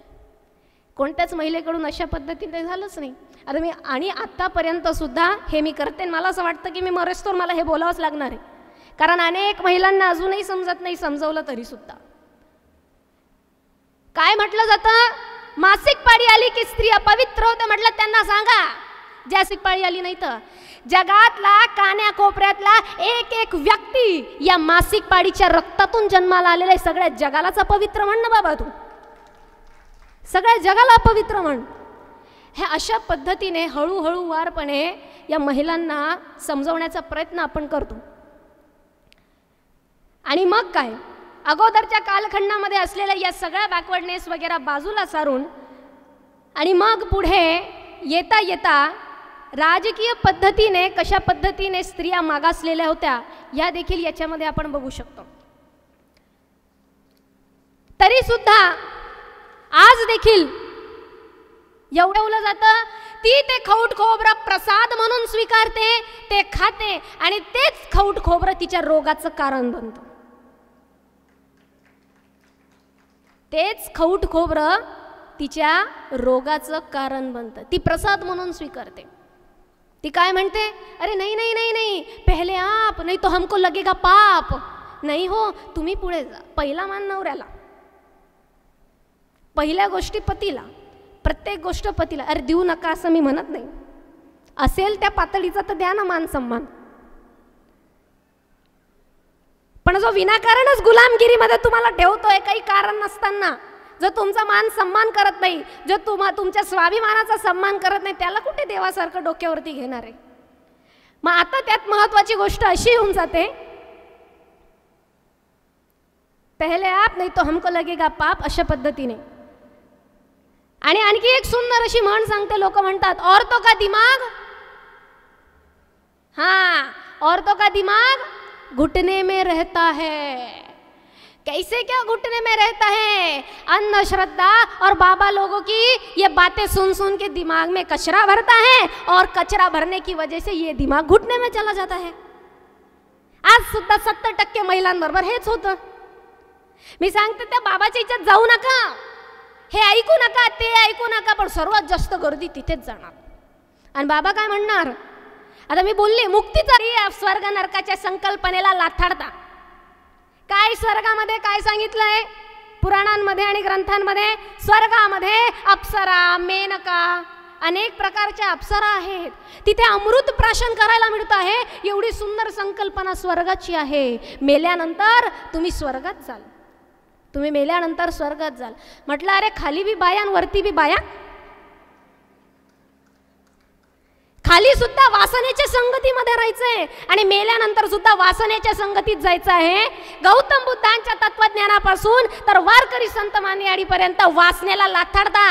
कोणत्याच महिलेकडून अशा पद्धतीने झालंच नाही. आता मी आणि आत्तापर्यंत सुद्धा हे मी करते. मला असं वाटतं की मी मरेस्तोवर मला हे बोलावंच लागणार आहे, कारण अनेक महिलांना अजूनही समजत नाही, समजवलं तरी सुद्धा. काय म्हटलं जातं, मासिक पाळी आली की स्त्री अपवित्र होते. म्हटलं त्यांना सांगा, ज्या मासिक पाळी आली नाही तर जगातला कान्याकोपऱ्यातला एक व्यक्ती या मासिक पाळीच्या रक्तातून जन्माला आलेला आहे. सगळ्या जगालाच अपवित्र म्हण ना बाबा, तू सगळ्या जगाला अपवित्र म्हण. हे अशा पद्धतीने हळूहळू वारपणे या महिलांना समजवण्याचा प्रयत्न आपण करतो. आणि मग काय, अगोदरच्या कालखंडामध्ये असलेल्या या सगळ्या बॅकवर्डनेस वगैरे बाजूला सारून आणि मग पुढे येता येता राजकीय पद्धतीने कशा पद्धतीने स्त्रिया मागासलेल्या होत्या या देखील याच्यामध्ये आपण बघू शकतो. तरी सुद्धा आज देखील एवढं जातं, ती ते खौट खोबरं प्रसाद म्हणून स्वीकारते, ते खाते आणि तेच खौट खोबरं तिच्या रोगाचं कारण बनतं. तेच खौट खोबरं तिच्या रोगाचं कारण बनतं. ती प्रसाद म्हणून स्वीकारते. ती काय म्हणते, अरे नाही नाही नाही नाही, पहले आप, नाही तो हमको लगेगा पाप. नाही हो, तुम्ही पुढे जा, पहिला मान नवऱ्याला. पहिल्या गोष्टी पतीला, प्रत्येक गोष्ट पतीला. अरे देऊ नका असं मी म्हणत नाही, असेल त्या पातळीचा तर द्या ना मान सन्मान. पण जो विनाकारणच गुलामगिरीमध्ये तुम्हाला ठेवतोय काही कारण नसताना, जो तुमचा मान सन्मान करत नाही, जो तुमच्या स्वाभिमानाचा सन्मान करत नाही, त्याला कुठे देवासारखं डोक्यावरती घेणार आहे. मग आता त्यात महत्वाची गोष्ट अशी होऊन जाते, पहले आप नहीं तो हमको लगेगा पाप, अशा पद्धतीने. आणि आणखी एक सुंदर अशी म्हण सांगते, लोक म्हणतात औरतों का दिमाग, हाँ औरतों का दिमाग घुटने में रहता है. कैसे क्या घुटने में रहता है? अंधश्रद्धा और बाबा लोगों की ये बातें सुन सुन के दिमाग में कचरा भरता है, और कचरा भरने की वजह से ये दिमाग घुटने में चला जाता है. आज सुद्धा 70% महिलांबरोबर हेच होतं. मी सांगते त्या बाबाच्या इच्छेत जाऊ नका, हे ऐकू नका, ते ऐकू नका, पण सर्वात जास्त गर्दी तिथेच जाणार. आणि बाबा काय म्हणणार? आता मी बोलली मुक्तीचा स्वर्ग नरकाच्या संकल्पनेला लाथाडता. काय स्वर्गामध्ये काय सांगितलंय पुराणांमध्ये आणि ग्रंथांमध्ये? स्वर्गामध्ये अप्सरा, मेनका, अनेक प्रकारच्या अप्सरा आहेत. तिथे अमृत प्राशन करायला मिळत आहे. एवढी सुंदर संकल्पना स्वर्गाची आहे. मेल्यानंतर तुम्ही स्वर्गात जाल, तुम्ही मेल्यानंतर स्वर्गात जाल. म्हटलं अरे खाली बी बाया आणि वरती बी बाया, खाली सुद्धा वासनेच्या संगतीमध्ये राहायचंय आणि मेल्यानंतर सुद्धा वासनेच्या संगतीत जायचं आहे. गौतम बुद्धांच्या तत्वज्ञानापासून तर वारकरी संत मानेआडीपर्यंत वासनेला लाथाडता.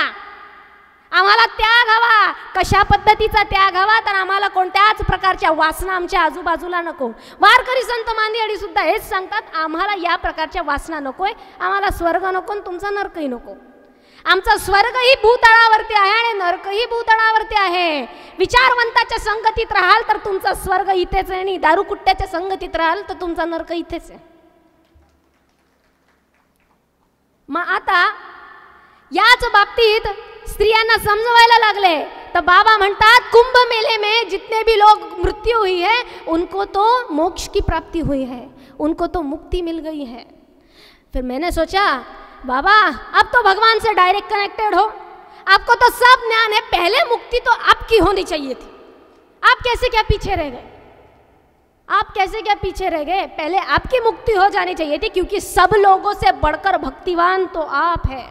आम्हाला त्याग हवा. कशा पद्धतीचा त्याग हवा? तर आम्हाला कोणत्याच प्रकारच्या वासना आमच्या आजूबाजूला नको. वारकरी संत मानेआडी सुद्धा हेच सांगतात, आम्हाला या प्रकारच्या वासना नकोय, आम्हाला स्वर्ग नको आणि तुमचा नरकही नको. आमचा स्वर्गही भूतळावरती आहे आणि नरकही भूतळावरती आहे. विचारवंताच्या संगतीत राहाल तर तुमचा स्वर्ग इथेच आहे, आणि दारूकुट्ट्याच्या संगतीत राहाल तर तुमचा नरक इथेच आहे. मग आता याच बाबतीत स्त्रियांना समजवायला लागले तर बाबा म्हणतात, कुंभ मेले में जितने भी लोग मृत्यु हुई है उनको तो मोक्ष की प्राप्ति हुई है, उनको तो मुक्ति मिल गई है. फिर मैंने सोचा बाबा अब तो भगवान से डायरेक्ट कनेक्टेड हो, आपको तो सब ज्ञान है, पहले मुक्ति तो आपकी होनी चाहिए थी. आप कैसे क्या पीछे रह गए? आप कैसे क्या पीछे रह गए? पहले आपकी मुक्ति हो जानी चाहिए थी, क्योंकि सब लोगों से बढ़कर भक्तिवान तो आप है.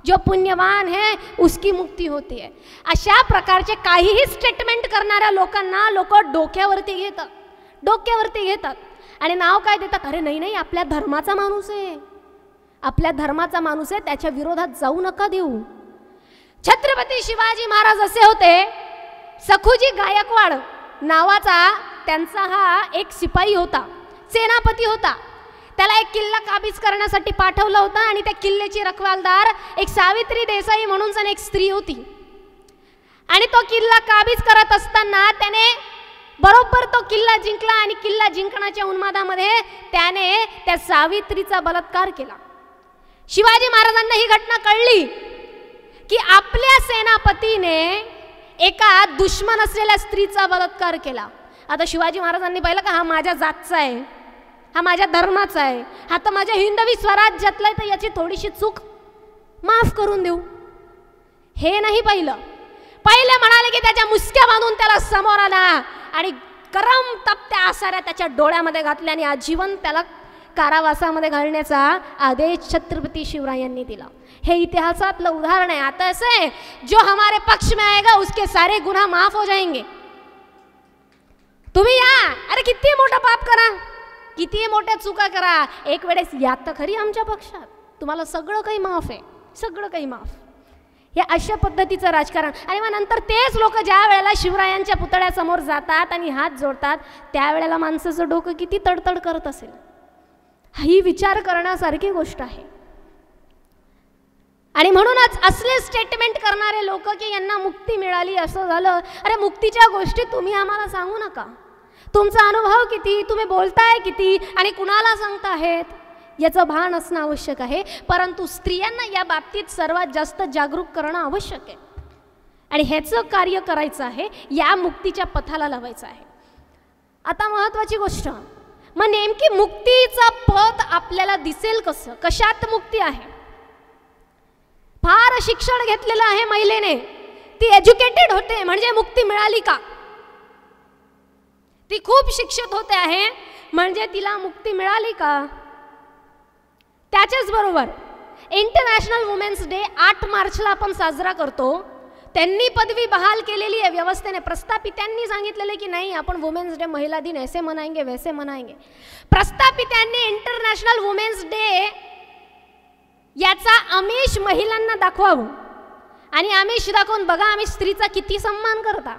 जो पुण्यवान है उसकी मुक्ती होती है. अशा प्रकारचे काहीही स्टेटमेंट करणाऱ्या लोकांना लोक डोक्यावरती घेतात आणि नाव काय देतात? अरे नाही नाही, आपल्या धर्माचा माणूस आहे, आपल्या धर्माचा माणूस आहे, त्याच्या विरोधात जाऊ नका देऊ. छत्रपती शिवाजी महाराज असे होते, सखुजी गायकवाड नावाचा त्यांचा हा एक शिपाई होता, सेनापती होता. त्याला एक किल्ला काबीज करण्यासाठी पाठवलं होतं आणि त्या किल्ल्याची रखवालदार एक सावित्री देसाई म्हणून एक स्त्री होती. आणि तो किल्ला काबीज करत असताना त्याने बरोबर तो किल्ला जिंकला आणि किल्ला जिंकण्याच्या उन्मादामध्ये त्याने त्या सावित्रीचा बलात्कार केला. शिवाजी महाराजांना ही घटना कळली की आपल्या सेनापतीने एका दुश्मन असलेल्या स्त्रीचा बलात्कार केला. आता शिवाजी महाराजांनी पाहिलं का हा माझ्या जातचा आहे, हा माझ्या धर्माचा आहे, हा तर माझ्या हिंदवी स्वराज्यातला आहे, तर याची थोडीशी चूक माफ करून देऊ. हे नाही पाहिलं. पहिले म्हणाले की त्याच्या मुसक्या बांधून त्याला समोर आला आणि गरम तपत्या आसाऱ्या त्याच्या डोळ्यामध्ये घातल्या आणि आजीवन त्याला कारावासामध्ये घालण्याचा आदेश छत्रपती शिवरायांनी दिला. हे इतिहासातलं उदाहरण आहे. आता ऐसे है, जो हमारे पक्ष में आएगा उसके सारे गुनाह माफ हो जाएंगे. तुम्ही या, अरे किती मोठा पाप करा, किती मोठ्या चुका करा, एक वेळेस या तर खरी आमच्या पक्षात, तुम्हाला सगळं काही माफ आहे, सगळं काही माफ. हे अशा पद्धतीचं राजकारण. आणि मग नंतर तेच लोक ज्या वेळेला शिवरायांच्या पुतळ्यासमोर जातात आणि हात जोडतात त्यावेळेला माणसाचं डोकं किती तडतड करत असेल. ही विचार करण्यासारखी गोष्ट आहे. आणि म्हणूनच असले स्टेटमेंट करणारे लोक की यांना मुक्ती मिळाली असं झालं, अरे मुक्तीच्या गोष्टी तुम्ही आम्हाला सांगू नका. तुमचा अनुभव किती, तुम्ही बोलताय किती आणि कुणाला सांगताहेत याचं भान असणं आवश्यक आहे. परंतु स्त्रियांना या बाबतीत सर्वात जास्त जागरूक करणं आवश्यक आहे आणि ह्याचं कार्य करायचं आहे, या मुक्तीच्या पथाला लावायचं आहे. आता महत्त्वाची गोष्ट, मग नेमकी मुक्तीचा पथ आपल्याला दिसेल कसं, कशात मुक्ती आहे? फार शिक्षण घेतलेलं आहे महिलेने, ती एज्युकेटेड होते म्हणजे मुक्ती मिळाली का? ती खूप शिक्षित होते आहे म्हणजे तिला मुक्ती मिळाली का? त्याच्याच बरोबर इंटरनॅशनल वुमेन्स डे 8 मार्चला आपण साजरा करतो. त्यांनी पदवी बहाल केलेली आहे व्यवस्थेने, प्रस्थापितांनी सांगितलेले की नाही आपण वुमेन्स डे महिला दिन ऐसे मनाएंगे वैसे मनाएंगे. प्रस्थापितांनी इंटरनॅशनल वुमेन्स डे याचा आमिष महिलांना दाखवावं आणि आमिष दाखवून बघा आम्ही स्त्रीचा किती सन्मान करता,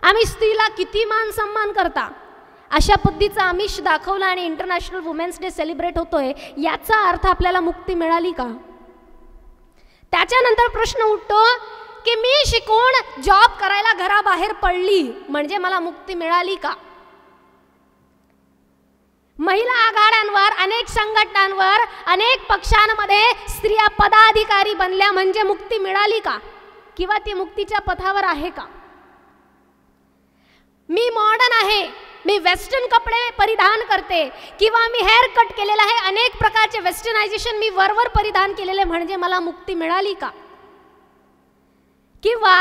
आम्ही स्त्रीला किती मान सन्मान करता, अशा पद्धतीचा आमिष दाखवला आणि इंटरनॅशनल वुमेन्स डे सेलिब्रेट होतोय. याचा अर्थ आपल्याला मुक्ती मिळाली का? त्याच्यानंतर प्रश्न उठतो की मी शिकून जॉब करायला घराबाहेर पडली म्हणजे मला मुक्ती मिळाली का? महिला आघाड्यांवर, अनेक संघटनांवर, अनेक पक्षांमध्ये स्त्रिया पदाधिकारी बनल्या म्हणजे मुक्ती मिळाली का? किंवा ती मुक्तीच्या पथावर आहे का? मी मॉडर्न आहे, मी वेस्टर्न कपडे परिधान करते किंवा मी हेअर कट केलेला आहे, अनेक प्रकारचे वेस्टर्नायझेशन मी वरवर परिधान केलेले म्हणजे मला मुक्ती मिळाली का? किंवा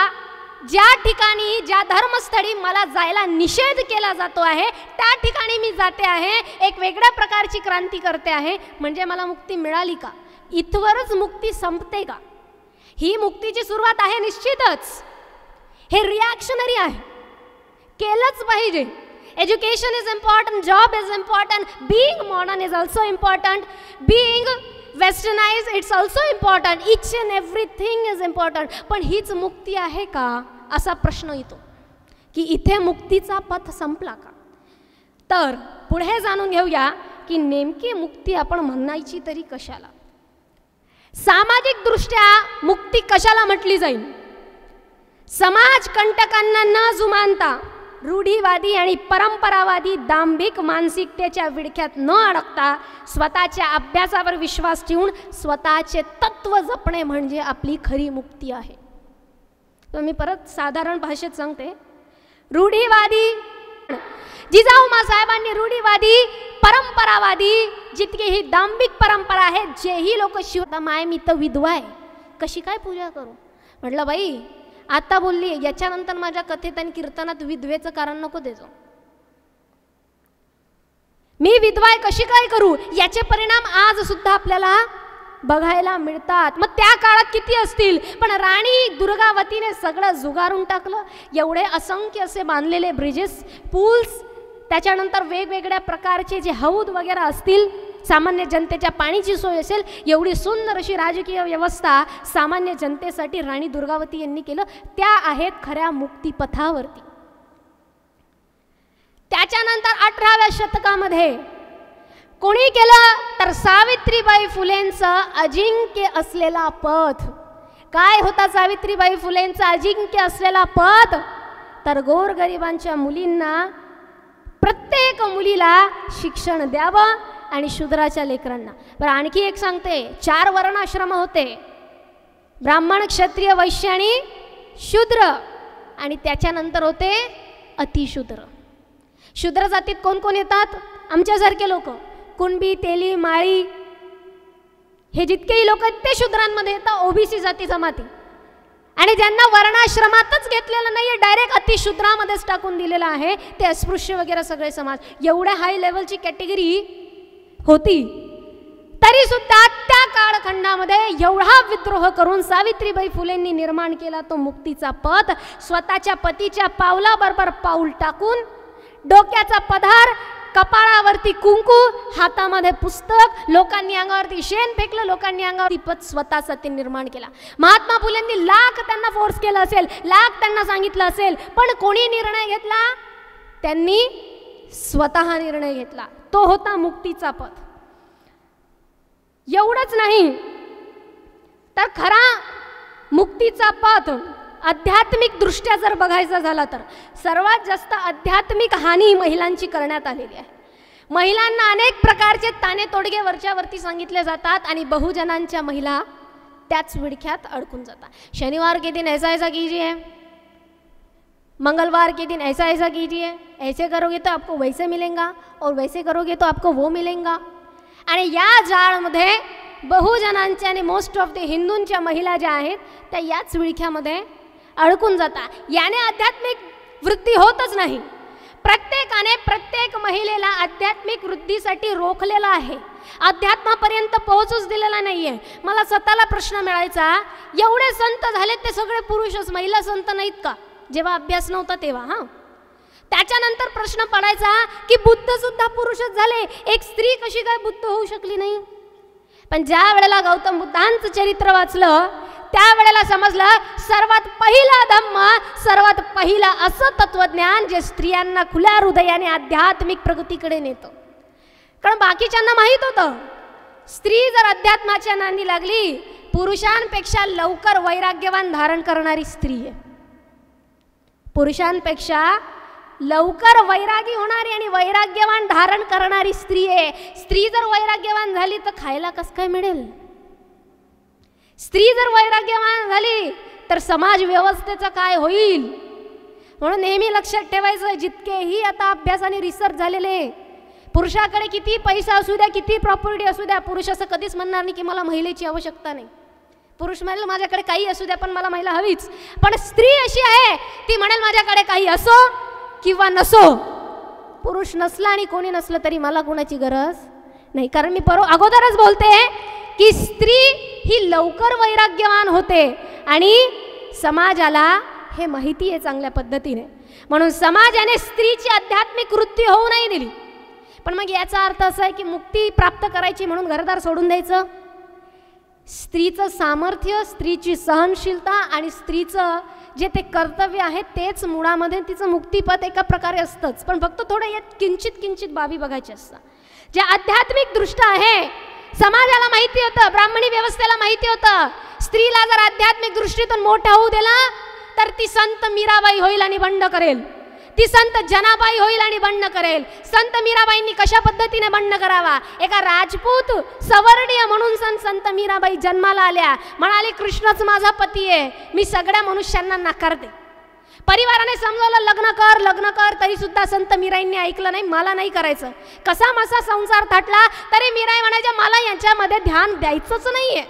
ज्या ठिकाणी, ज्या धर्मस्थळी मला जायला निषेध केला जातो आहे त्या ठिकाणी मी जाते आहे, एक वेगळ्या प्रकारची क्रांती करते आहे म्हणजे मला मुक्ती मिळाली का? इथवरच मुक्ती संपते का? ही मुक्तीची सुरुवात आहे निश्चितच, हे रिॲक्शनरी आहे, केलंच पाहिजे. Education is important, job is important, being modern is also important, being westernize it's also important, each and everything is important. पण हीच मुक्ती आहे का असा प्रश्न येतो की इथे मुक्तीचा पथ संपला का? तर पुढे जाणून घेऊया की नेमकी मुक्ती आपण म्हणायची तरी कशाला, सामाजिक दृष्ट्या मुक्ती कशाला म्हटली जाईल? समाज कंटकांना न जुमानता रूढीवादी आणि परंपरावादी दांभिक मानसिकतेच्या विडख्यात न अडकता स्वतःच्या अभ्यासावर विश्वास ठेवून स्वतःचे तत्व जपणे म्हणजे आपली खरी मुक्ती आहे. तर मी परत साधारण भाषेत सांगते. रूढीवादी, जिजाऊ साहेबांनी रूढीवादी, परंपरावादी, जितकी ही दांभिक परंपरा आहे, जेही लोक शिवता माय मी तर विधवा आहे कशी काय पूजा करू? म्हटलं बाई आता बोलली, याच्यानंतर माझ्या कथेत आणि कीर्तनात विधवेचं कारण नको देजो. मी विधवा कशी काय करू याचे परिणाम आज सुद्धा आपल्याला बघायला मिळतात. मग त्या काळात किती असतील, पण राणी दुर्गावतीने सगळं जुगारून टाकलं. एवढे असंख्य असे बांधलेले ब्रिजेस, पूल्स, त्याच्यानंतर वेगवेगळ्या प्रकारचे जे हौद वगैरे असतील, सामान्य जनतेच्या पाण्याची सोय असेल, एवढी सुंदर अशी राजकीय व्यवस्था सामान्य जनतेसाठी राणी दुर्गावती यांनी केलं. त्या आहेत खऱ्या मुक्तीपथावरती. त्याच्यानंतर 18व्या शतकामध्ये कोणी केलं तर सावित्रीबाई फुलेंचं अजिंक्य असलेला पथ. काय होता सावित्रीबाई फुलेंचा अजिंक्य असलेला पथ? तर गोरगरिबांच्या मुलींना, प्रत्येक मुलीला शिक्षण द्यावं आणि शूद्राच्या लेकरांना. बरं आणखी एक सांगते, 4 वर्णाश्रम होते, ब्राह्मण, क्षत्रिय, वैश्य आणि शूद्र, आणि त्याच्यानंतर होते अतिशूद्र. शूद्र जातीत कोण कोण येतात? आमच्यासारखे लोक, कुणबी, तेली, माळी, हे जितकेही लोक आहेत ते शूद्रांमध्ये येतात, ओबीसी जाती जमाती. आणि ज्यांना वर्णाश्रमातच घेतलेलं नाही आहे, डायरेक्ट अतिशूद्रामध्येच टाकून दिलेलं आहे, ते अस्पृश्य वगैरे सगळे समाज. एवढ्या हाय लेवलची कॅटेगरी होती, तरी सुद्धा त्या काळखंडामध्ये एवढा विद्रोह करून सावित्रीबाई फुलेंनी निर्माण केला तो मुक्तीचा पथ. स्वतःच्या पतीच्या पावलाबरोबर पाऊल टाकून, डोक्याचा पदर, कपाळावरती कुंकू, हातामध्ये पुस्तक, लोकांनी अंगावरती शेण फेकलं, लोकांनी अंगावरती पथ स्वतःचा ते निर्माण केला. महात्मा फुलेंनी लाख त्यांना फोर्स केला असेल, लाख त्यांना सांगितलं असेल, पण कोणी निर्णय घेतला? त्यांनी स्वतः निर्णय घेतला. तो होता मुक्तीचा पथ. एवढंच नाही तर खरा मुक्तीचा पथ आध्यात्मिक दृष्ट्या जर बघायचा झाला तर सर्वात जास्त आध्यात्मिक हानी महिलांची करण्यात आलेली आहे. महिलांना अनेक प्रकारचे ताणे तोडगे वरच्यावरती सांगितले जातात आणि बहुजनांच्या महिला त्याच विडख्यात अडकून जातात. शनिवार के दिन ऐसा ऐसा कीजिए, मंगलवार के दिन ऐसा ऐसा कीजिए, ऐसे करोगे तो आपको वैसे मिलेगा और वैसे करोगे तो आपको वो मिलेगा. आणि या जाळमध्ये बहुजनांच्या आणि मोस्ट ऑफ द हिंदूंच्या महिला ज्या आहेत त्या याच विळख्यामध्ये अडकून जातात. याने आध्यात्मिक वृद्धी होतच नाही. प्रत्येकाने प्रत्येक महिलेला आध्यात्मिक वृद्धीसाठी रोखलेलं आहे, अध्यात्मापर्यंत पोहोचूच दिलेला नाहीये. मला स्वतःला प्रश्न मिळायचा, एवढे संत झालेत ते सगळे पुरुषच, महिला संत नाहीत का? जेव्हा अभ्यास नव्हता तेव्हा. त्याच्यानंतर प्रश्न पडायचा की बुद्ध सुद्धा पुरुषच झाले, एक स्त्री कशी काय बुद्ध होऊ शकली नाही? पण ज्या वेळेला गौतम बुद्धांचं चरित्र वाचलं त्यावेळेला समजलं सर्वात पहिला धम्म, सर्वात पहिला असं तत्वज्ञान जे स्त्रियांना खुल्या हृदयाने आध्यात्मिक प्रगतीकडे नेतं. कारण बाकीच्यांना माहीत होतं स्त्री जर अध्यात्माच्या नांदी लागली, पुरुषांपेक्षा लवकर वैराग्यवान धारण करणारी स्त्री आहे. पुरुषांपेक्षा लवकर वैरागी होणारी आणि वैराग्यवान धारण करणारी स्त्री आहे. स्त्री जर वैराग्यवान झाली तर खायला कसं काय मिळेल? स्त्री जर वैराग्यवान झाली तर समाज व्यवस्थेचं काय होईल? म्हणून नेहमी लक्षात ठेवायचं, जितकेही आता अभ्यास आणि रिसर्च झालेले, पुरुषाकडे किती पैसा असू द्या, किती प्रॉपर्टी असू द्या, पुरुष असं कधीच म्हणणार नाही की मला महिलेची आवश्यकता नाही. पुरुष म्हणेल माझ्याकडे काही असू द्या पण मला महिला हवीच. पण स्त्री अशी आहे ती म्हणेल माझ्याकडे काही असो किंवा नसो, पुरुष नसला आणि कोणी नसलं तरी मला कोणाची गरज नाही. कारण मी अगोदरच बोलते की स्त्री ही लवकर वैराग्यवान होते आणि समाजाला हे माहिती आहे चांगल्या पद्धतीने. म्हणून समाजाने स्त्रीची आध्यात्मिक वृत्ती होऊ नाही दिली. पण मग याचा अर्थ असा आहे की मुक्ती प्राप्त करायची म्हणून घरदार सोडून द्यायचं? स्त्रीचं सामर्थ्य, स्त्रीची सहनशीलता आणि स्त्रीचं जे ते कर्तव्य आहे तेच मुळामध्ये तिचं मुक्तिपथ एका प्रकारे असतंच. पण फक्त थोडं यात किंचित बाबी बघायची असतात. जे आध्यात्मिक दृष्ट आहे, समाजाला माहिती होतं, ब्राह्मणी व्यवस्थेला माहिती होतं, स्त्रीला जर आध्यात्मिक दृष्टीतून मोठा होऊ दिला तर ती संत मीराबाई होईल आणि बंड करेल, ती संत जनाबाई होईल आणि बंड करेल. संत मीराबाईंनी कशा पद्धतीने बंड करावा? एका राजपूत सवर्णीय म्हणून संत मीराबाई जन्माला आल्या, म्हणाले कृष्णच माझा पती आहे, मी सगळ्या मनुष्यांना नाकारते. परिवाराने समजावलं लग्न कर, तरी सुद्धा संत मीराईंनी ऐकलं नाही, मला नाही करायचं. कसा मसा संसार थाटला तरी मीराई म्हणायच्या मला यांच्यामध्ये ध्यान द्यायचंच नाहीये,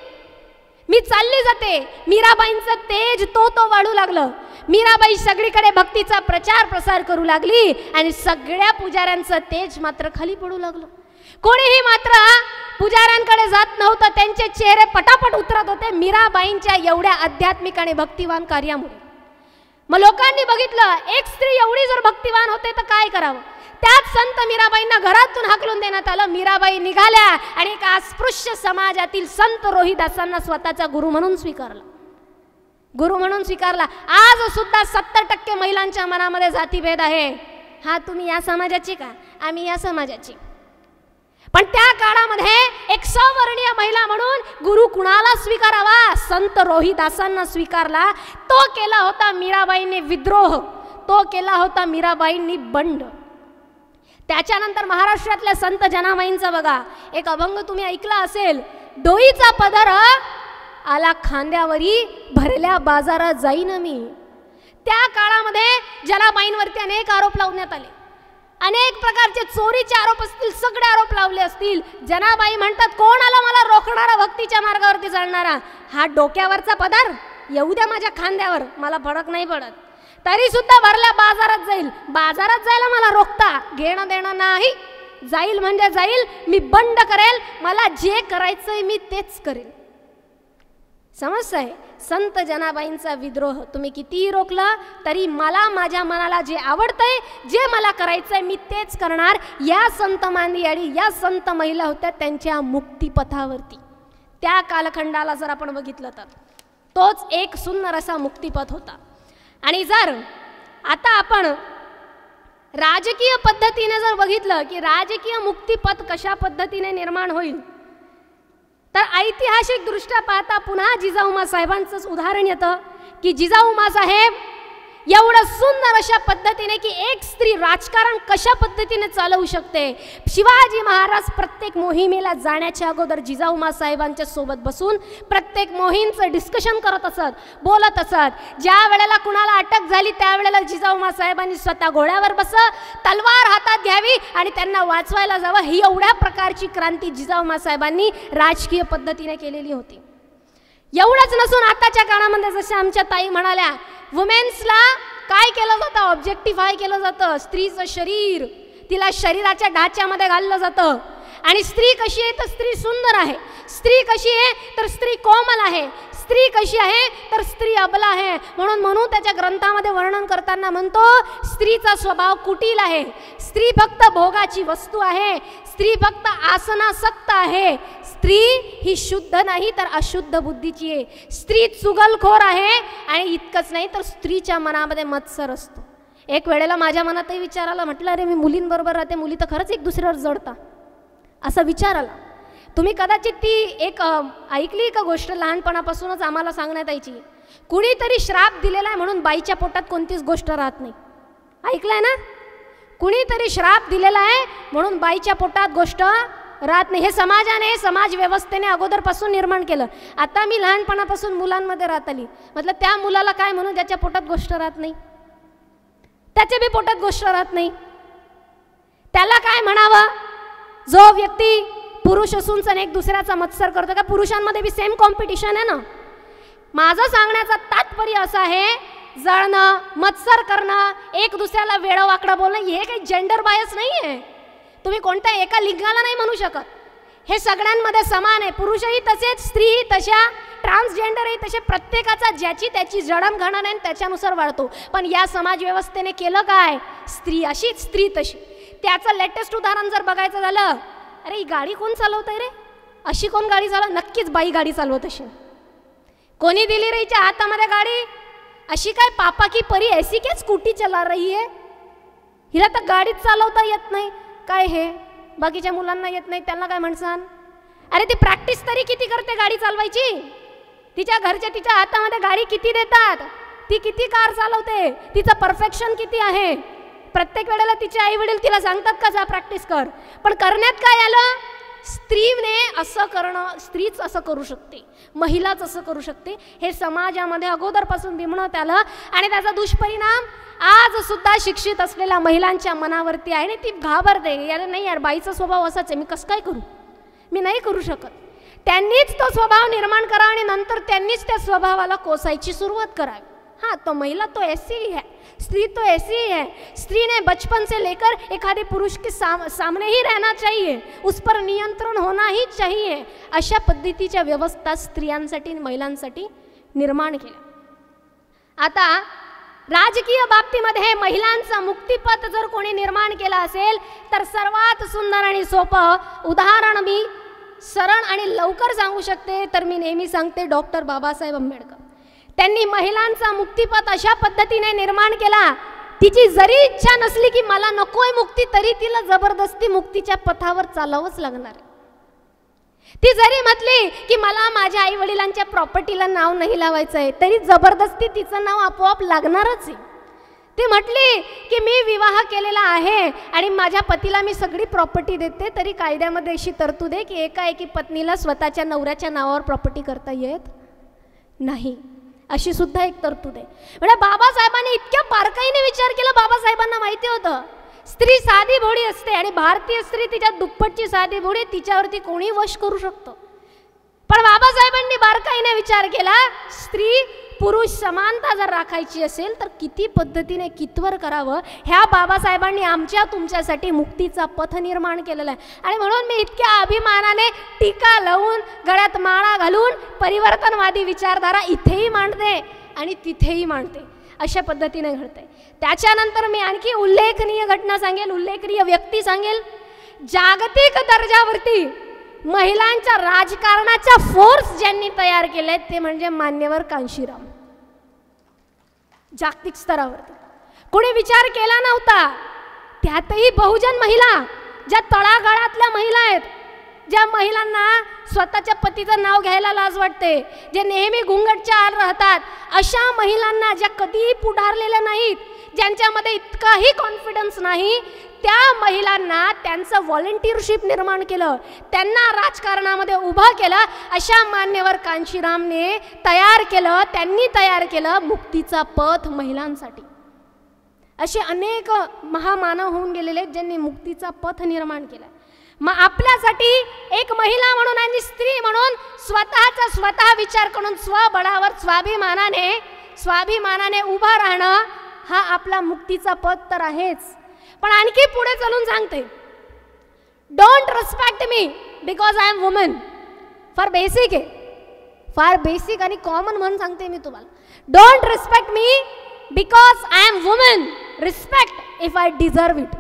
मी चालली जाते. मीराबाईंचं तेज तो वाढू लागलं. मीराबाई सगळीकडे भक्तीचा प्रचार प्रसार करू लागली आणि सगळ्या पुजाऱ्यांचं तेज मात्र खाली पडू लागलं. कोणीही मात्र पुजाऱ्यांकडे जात नव्हतं, त्यांचे चेहरे पटापट उतरत होते मीराबाईंच्या एवढ्या आध्यात्मिक आणि भक्तिवान कार्यामुळे. मग लोकांनी बघितलं एक स्त्री एवढी जर भक्तिवान होते तर काय करावं? त्यात संत मीराबाईंना घरातून हाकलून देण्यात आलं. मीराबाई निघाल्या आणि एका अस्पृश्य समाजातील संत रोहिदासांना स्वतःचा गुरु म्हणून स्वीकारला. आज सुद्धा 70% महिलांच्या मनामध्ये जातीभेद आहे. हा तुम्ही या समाजाची का, आम्ही या समाजाची. पण त्या काळामध्ये एक सवर्णीय महिला म्हणून गुरु कुणाला स्वीकारावा? संत रोहिदासांना स्वीकारला. तो केला होता मीराबाईंनी विद्रोह, तो केला होता मीराबाईंनी बंड. त्याच्यानंतर महाराष्ट्रातल्या संत जनाबाईंचा बघा एक अभंग तुम्ही ऐकला असेल, डोईचा पदर आला खांद्यावरी, भरल्या बाजारात जाईन मी. त्या काळामध्ये जनाबाईंवरती अनेक आरोप लावण्यात आले, अनेक प्रकारचे चोरीचे आरोप असतील, सगळे आरोप लावले असतील. जनाबाई म्हणतात कोण आला मला रोखणारा, भक्तीच्या मार्गावरती चालणारा? हा डोक्यावरचा पदर येऊ द्या माझ्या खांद्यावर, मला फरक नाही पडत, तरी सुद्धा भरल्या बाजारात जाईल. बाजारात जायला मला रोखता, घेणं देणं नाही. जाईल म्हणजे जाईल, मी बंड करेल, मला जे करायचंय मी तेच करेल. समजतंय? संत जनाबाईंचा विद्रोह तुम्ही कितीही रोखला तरी मला माझ्या मनाला जे आवडतंय, जे मला करायचंय मी तेच करणार. या संत मांदियाळी, या संत महिला होत्या त्यांच्या मुक्तिपथावरती. त्या कालखंडाला जर आपण बघितलं तर तोच एक सुंदर असा मुक्तिपथ होता. आणि जर आता आपण राजकीय पद्धतीने जर बघितलं की राजकीय मुक्तिपथ कशा पद्धतीने निर्माण होईल, तर ऐतिहासिक दृष्ट्या पाहता पुन्हा जिजाऊमा साहेबांचंच उदाहरण येतं की जिजाऊमा साहेब एवढं सुंदर अशा पद्धतीने की एक स्त्री राजकारण कशा पद्धतीने चालवू शकते. शिवाजी महाराज प्रत्येक मोहिमेला जाण्याच्या अगोदर जिजाऊ साहेबांच्या सोबत बसून प्रत्येक मोहीमचं डिस्कशन करत असत, बोलत असत. ज्या वेळेला कुणाला अटक झाली त्यावेळेला जिजाऊ साहेबांनी स्वतः घोड्यावर तलवार हातात घ्यावी आणि त्यांना वाचवायला जावं. ही एवढ्या प्रकारची क्रांती जिजाऊ साहेबांनी राजकीय पद्धतीने केलेली होती. एवढंच नसून आताच्या काळामध्ये जसं आमच्या ताई म्हणाल्या, वुमेन्सला काय केलं जातं, ऑब्जेक्टिफाय केलं जातं. स्त्रीचं शरीर, तिला शरीराच्या ढाच्यामध्ये घाललं जातं. आणि स्त्री कशी आहे तर स्त्री सुंदर आहे, स्त्री कशी आहे तर स्त्री कोमल आहे, स्त्री कशी आहे तर स्त्री अबला आहे. म्हणून त्याच्या ग्रंथामध्ये वर्णन करताना म्हणतो, स्त्रीचा स्वभाव कुटील आहे, स्त्री फक्त भोगाची वस्तू आहे, स्त्री फक्त आसनासक्त आहे, स्त्री ही शुद्ध नाही तर अशुद्ध बुद्धीची आहे, स्त्री चुगलखोर आहे. आणि इतकंच नाही तर स्त्रीच्या मनामध्ये मत्सर असतो. एक वेळेला माझ्या मनातही विचार आला, म्हटलं अरे मी मुलींबरोबर राहते, मुली तर खरंच एक दुसऱ्यावर जडता, असा विचार आला. तुम्ही कदाचित ती एक ऐकली का गोष्ट, लहानपणापासूनच आम्हाला सांगण्यात यायची, कुणीतरी श्राप दिलेला आहे म्हणून बाईच्या पोटात कोणतीच गोष्ट राहत नाही. ऐकलंय ना? कुणीतरी श्राप दिलेला आहे म्हणून बाईच्या पोटात गोष्ट राहत नाही. हे समाजाने, समाज व्यवस्थेने अगोदरपासून निर्माण केलं. आता मी लहानपणापासून मुलांमध्ये राहत आली, म्हटलं त्या मुलाला काय म्हणून ज्याच्या पोटात गोष्ट राहत नाही, त्याच्या बी पोटात गोष्ट राहत नाही, त्याला काय म्हणावं? जो व्यक्ती पुरुष असून सण एक दुसऱ्याचा मत्सर करतो का? पुरुषांमध्ये बी सेम कॉम्पिटिशन आहे ना. माझं सांगण्याचा तात्पर्य असं आहे, जळणं, मत्सर करणं, एक दुसऱ्याला वेडं वाकडं बोलणं, हे काही जेंडर बायस नाही आहे. तुम्ही कोणत्या एका लिंगाला नाही म्हणू शकत, हे सगळ्यांमध्ये समान आहे. पुरुषही तसेच, स्त्रीही तशा, ट्रान्सजेंडरही तसे. प्रत्येकाचा ज्याची त्याची जडणघडण आहे त्याच्यानुसार वाढतो. पण या समाज व्यवस्थेने केलं काय? स्त्री अशी, स्त्री तशी. त्याचं लेटेस्ट उदाहरण जर बघायचं झालं, अरे ही गाडी कोण चालवत आहे रे? अशी कोण गाडी चालव? नक्कीच बाई गाडी चालवत अशी. कोणी दिली रे हिच्या हातामध्ये गाडी? अशी काय पापा की परी ऐसी क्या स्कूटी चला रही है? हिला तर गाडीच चालवता येत नाही. काय हे बाकीच्या मुलांना येत नाही, त्यांना काय म्हणसान? अरे ती प्रॅक्टिस तरी किती करते गाडी चालवायची? तिच्या घरचे तिच्या हातामध्ये गाडी किती देतात? ती किती कार चालवते? तिचं परफेक्शन किती आहे? प्रत्येक वेळेला तिचे आई वडील तिला सांगतात का जा प्रॅक्टिस कर, पण करण्यात काय आलं? स्त्रीने असं करणं, स्त्रीच असं करू शकते, महिलाच असं करू शकते, हे समाजामध्ये अगोदरपासून बिंबवण्यात आलं. आणि त्याचा दुष्परिणाम आज सुद्धा शिक्षित असलेल्या महिलांच्या मनावरती आहे. आणि ती घाबरते, यार नाही यार बाईचा स्वभाव असाच आहे, मी कसं काय करू, मी नाही करू शकत. त्यांनीच तो स्वभाव निर्माण करा आणि नंतर त्यांनीच त्या स्वभावाला कोसायची सुरुवात करावी. हाँ, तो महिला तो ऐसी ही है, स्त्री तो ऐसी ही है. स्त्री ने बचपन से लेकर एखादे पुरुष के सामने ही रहना चाहिए, उस पर नियंत्रण होना ही चाहिए. अशा पद्धतीच्या व्यवस्था स्त्रियांसाठी, महिलांसाठी निर्माण केल्या. आता राजकीय बाबतीमध्ये महिलांचं मुक्तिपथ जर कोणी निर्माण केलं असेल तर सर्वात सुंदर आणि सोपं उदाहरण मी सरळ आणि लवकर सांगू शकते, तर मी नेहमी सांगते डॉक्टर बाबासाहेब आंबेडकर. त्यांनी महिलांचा मुक्तिपथ अशा पद्धतीने निर्माण केला, तिची जरी इच्छा नसली की मला नकोय मुक्ती, तरी तिला जबरदस्ती मुक्तीच्या पथावर चालावंच लागणार. ती जरी म्हटली की मला माझ्या आई वडिलांच्या प्रॉपर्टीला नाव नाही लावायचं आहे, तरी जबरदस्ती तिचं नाव आपोआप लागणारच आहे. ती म्हटली की मी विवाह केलेला आहे आणि माझ्या पतीला मी सगळी प्रॉपर्टी देते, तरी कायद्यामध्ये अशी तरतूद आहे की एकाएकी पत्नीला स्वतःच्या नवऱ्याच्या नावावर प्रॉपर्टी करता येत नाही, अशी सुद्धा एक तरतूद आहे. म्हणजे बाबासाहेबांनी इतक्या बारकाईने विचार केला. बाबासाहेबांना माहिती होतं स्त्री साधी भोळी असते आणि भारतीय स्त्री तिच्या दुप्पटची साधी भोळी, तिच्यावरती कोणी वश करू शकतो. पण बाबासाहेबांनी बारकाईने विचार केला, स्त्री पुरुष समानता जर राखायची असेल तर किती पद्धतीने कितवर करावं. ह्या बाबासाहेबांनी आमच्या तुमच्यासाठी मुक्तीचा पथ निर्माण केलेला आहे. आणि म्हणून मी इतक्या अभिमानाने टीका लावून गळ्यात माळा घालून परिवर्तनवादी विचारधारा इथेही मांडते आणि तिथेही मांडते, अशा पद्धतीने घडते. त्याच्यानंतर मी आणखी उल्लेखनीय घटना सांगेल, उल्लेखनीय व्यक्ती सांगेल. जागतिक दर्जावरती महिलांच्या राजकारणाचा फोर्स ज्यांनी तयार केले ते म्हणजे मान्यवर कांशीराम. जागतिक स्तरावरती कोणी विचार केला नव्हता, त्यातही बहुजन महिला, ज्या तळागाळातल्या महिला आहेत, ज्या महिलांना स्वतःच्या पतीचं नाव घ्यायला लाज वाटते, जे नेहमी घुंगटच्या आड राहतात, अशा महिलांना, ज्या कधीही पुढारलेल्या नाहीत, ज्यांच्यामध्ये इतकाही कॉन्फिडन्स नाही, त्या महिलांना त्यांचं व्हॉलंटिअरशिप निर्माण केलं, त्यांना राजकारणामध्ये उभं केलं. अशा मान्यवर कांशीरामने तयार केलं, त्यांनी तयार केलं मुक्तीचा पथ महिलांसाठी. असे अनेक महामानव होऊन गेलेले ज्यांनी मुक्तीचा पथ निर्माण केला. मग आपल्यासाठी एक महिला म्हणून आणि स्त्री म्हणून स्वतःचा स्वतः विचार करून स्वबळावर स्वाभिमानाने उभा राहणं हा आपला मुक्तीचा पथ तर आहेच. पण आणखी पुढे चालून सांगते, don't respect me because I am woman. फार बेसिक आहे, फार बेसिक आणि कॉमन म्हणून सांगते मी तुम्हाला. Don't respect me because I am woman, respect if I deserve it.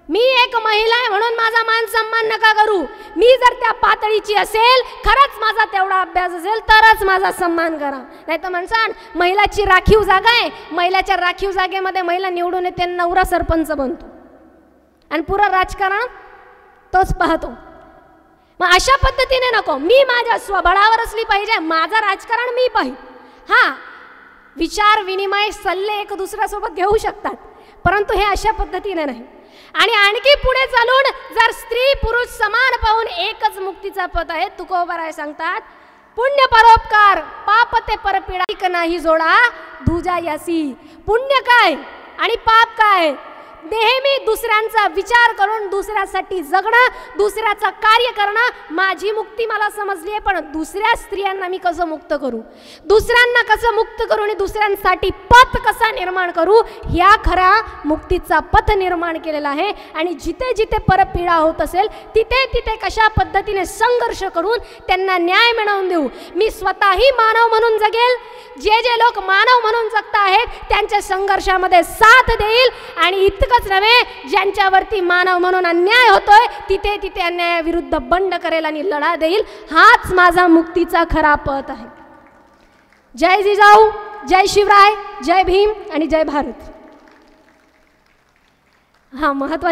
मी एक महिला आहे म्हणून माझा मान सन्मान नका करू. मी जर त्या पातळीची असेल, खरंच माझा तेवढा अभ्यास असेल, तरच माझा सन्मान करा. नाही तर म्हणसान महिलाची राखीव जागा आहे, महिलाच्या राखीव जागेमध्ये महिला निवडून येते, नवरा सरपंच बनतो आणि पुरा राजकारण तोच पाहतो. मग अशा पद्धतीने नको. मी माझ्या स्वबळावर असली पाहिजे, माझं राजकारण मी पाहिजे. हां, विचार विनिमय सल्ले एक दुसऱ्यासोबत घेऊ शकतात, परंतु हे अशा पद्धतीने नाही. आणि आणखी पुढे चालून जर स्त्री पुरुष समान पाहून एकच मुक्तीचा पथ आहे. तुकोबाराय सांगतात, पुण्य परोपकार पाप ते परपीडा नाही जोडा दुजा यासी. पुण्य काय आणि पाप काय? नेहमी दुसऱ्यांचा विचार करून दुसऱ्यासाठी जगणं, दुसऱ्याचं कार्य करणं. माझी मुक्ती मला समजली आहे, पण दुसऱ्या स्त्रियांना मी कसं मुक्त करू, दुसऱ्यांना कसं मुक्त करू आणि दुसऱ्यांसाठी पथ कसा निर्माण करू, ह्या खरा मुक्तीचा पथ निर्माण केलेला आहे. आणि जिथे जिथे परपीडा होत असेल तिथे तिथे कशा पद्धतीने संघर्ष करून त्यांना न्याय मिळवून देऊ. मी स्वतःही मानव म्हणून जगेल, जे जे लोक मानव म्हणून जगत आहेत त्यांच्या संघर्षामध्ये साथ देईल. आणि इतकंच नव्हे, ज्यांच्यावरती मानव म्हणून अन्याय होतोय तिथे तिथे अन्यायाविरुद्ध बंड करेल आणि लढा देईल. हाच माझा मुक्तीचा खरा पथ आहे. जय जिजाऊ, जय शिवराय, जय भीम आणि जय भारत. हा महत्त्वाचा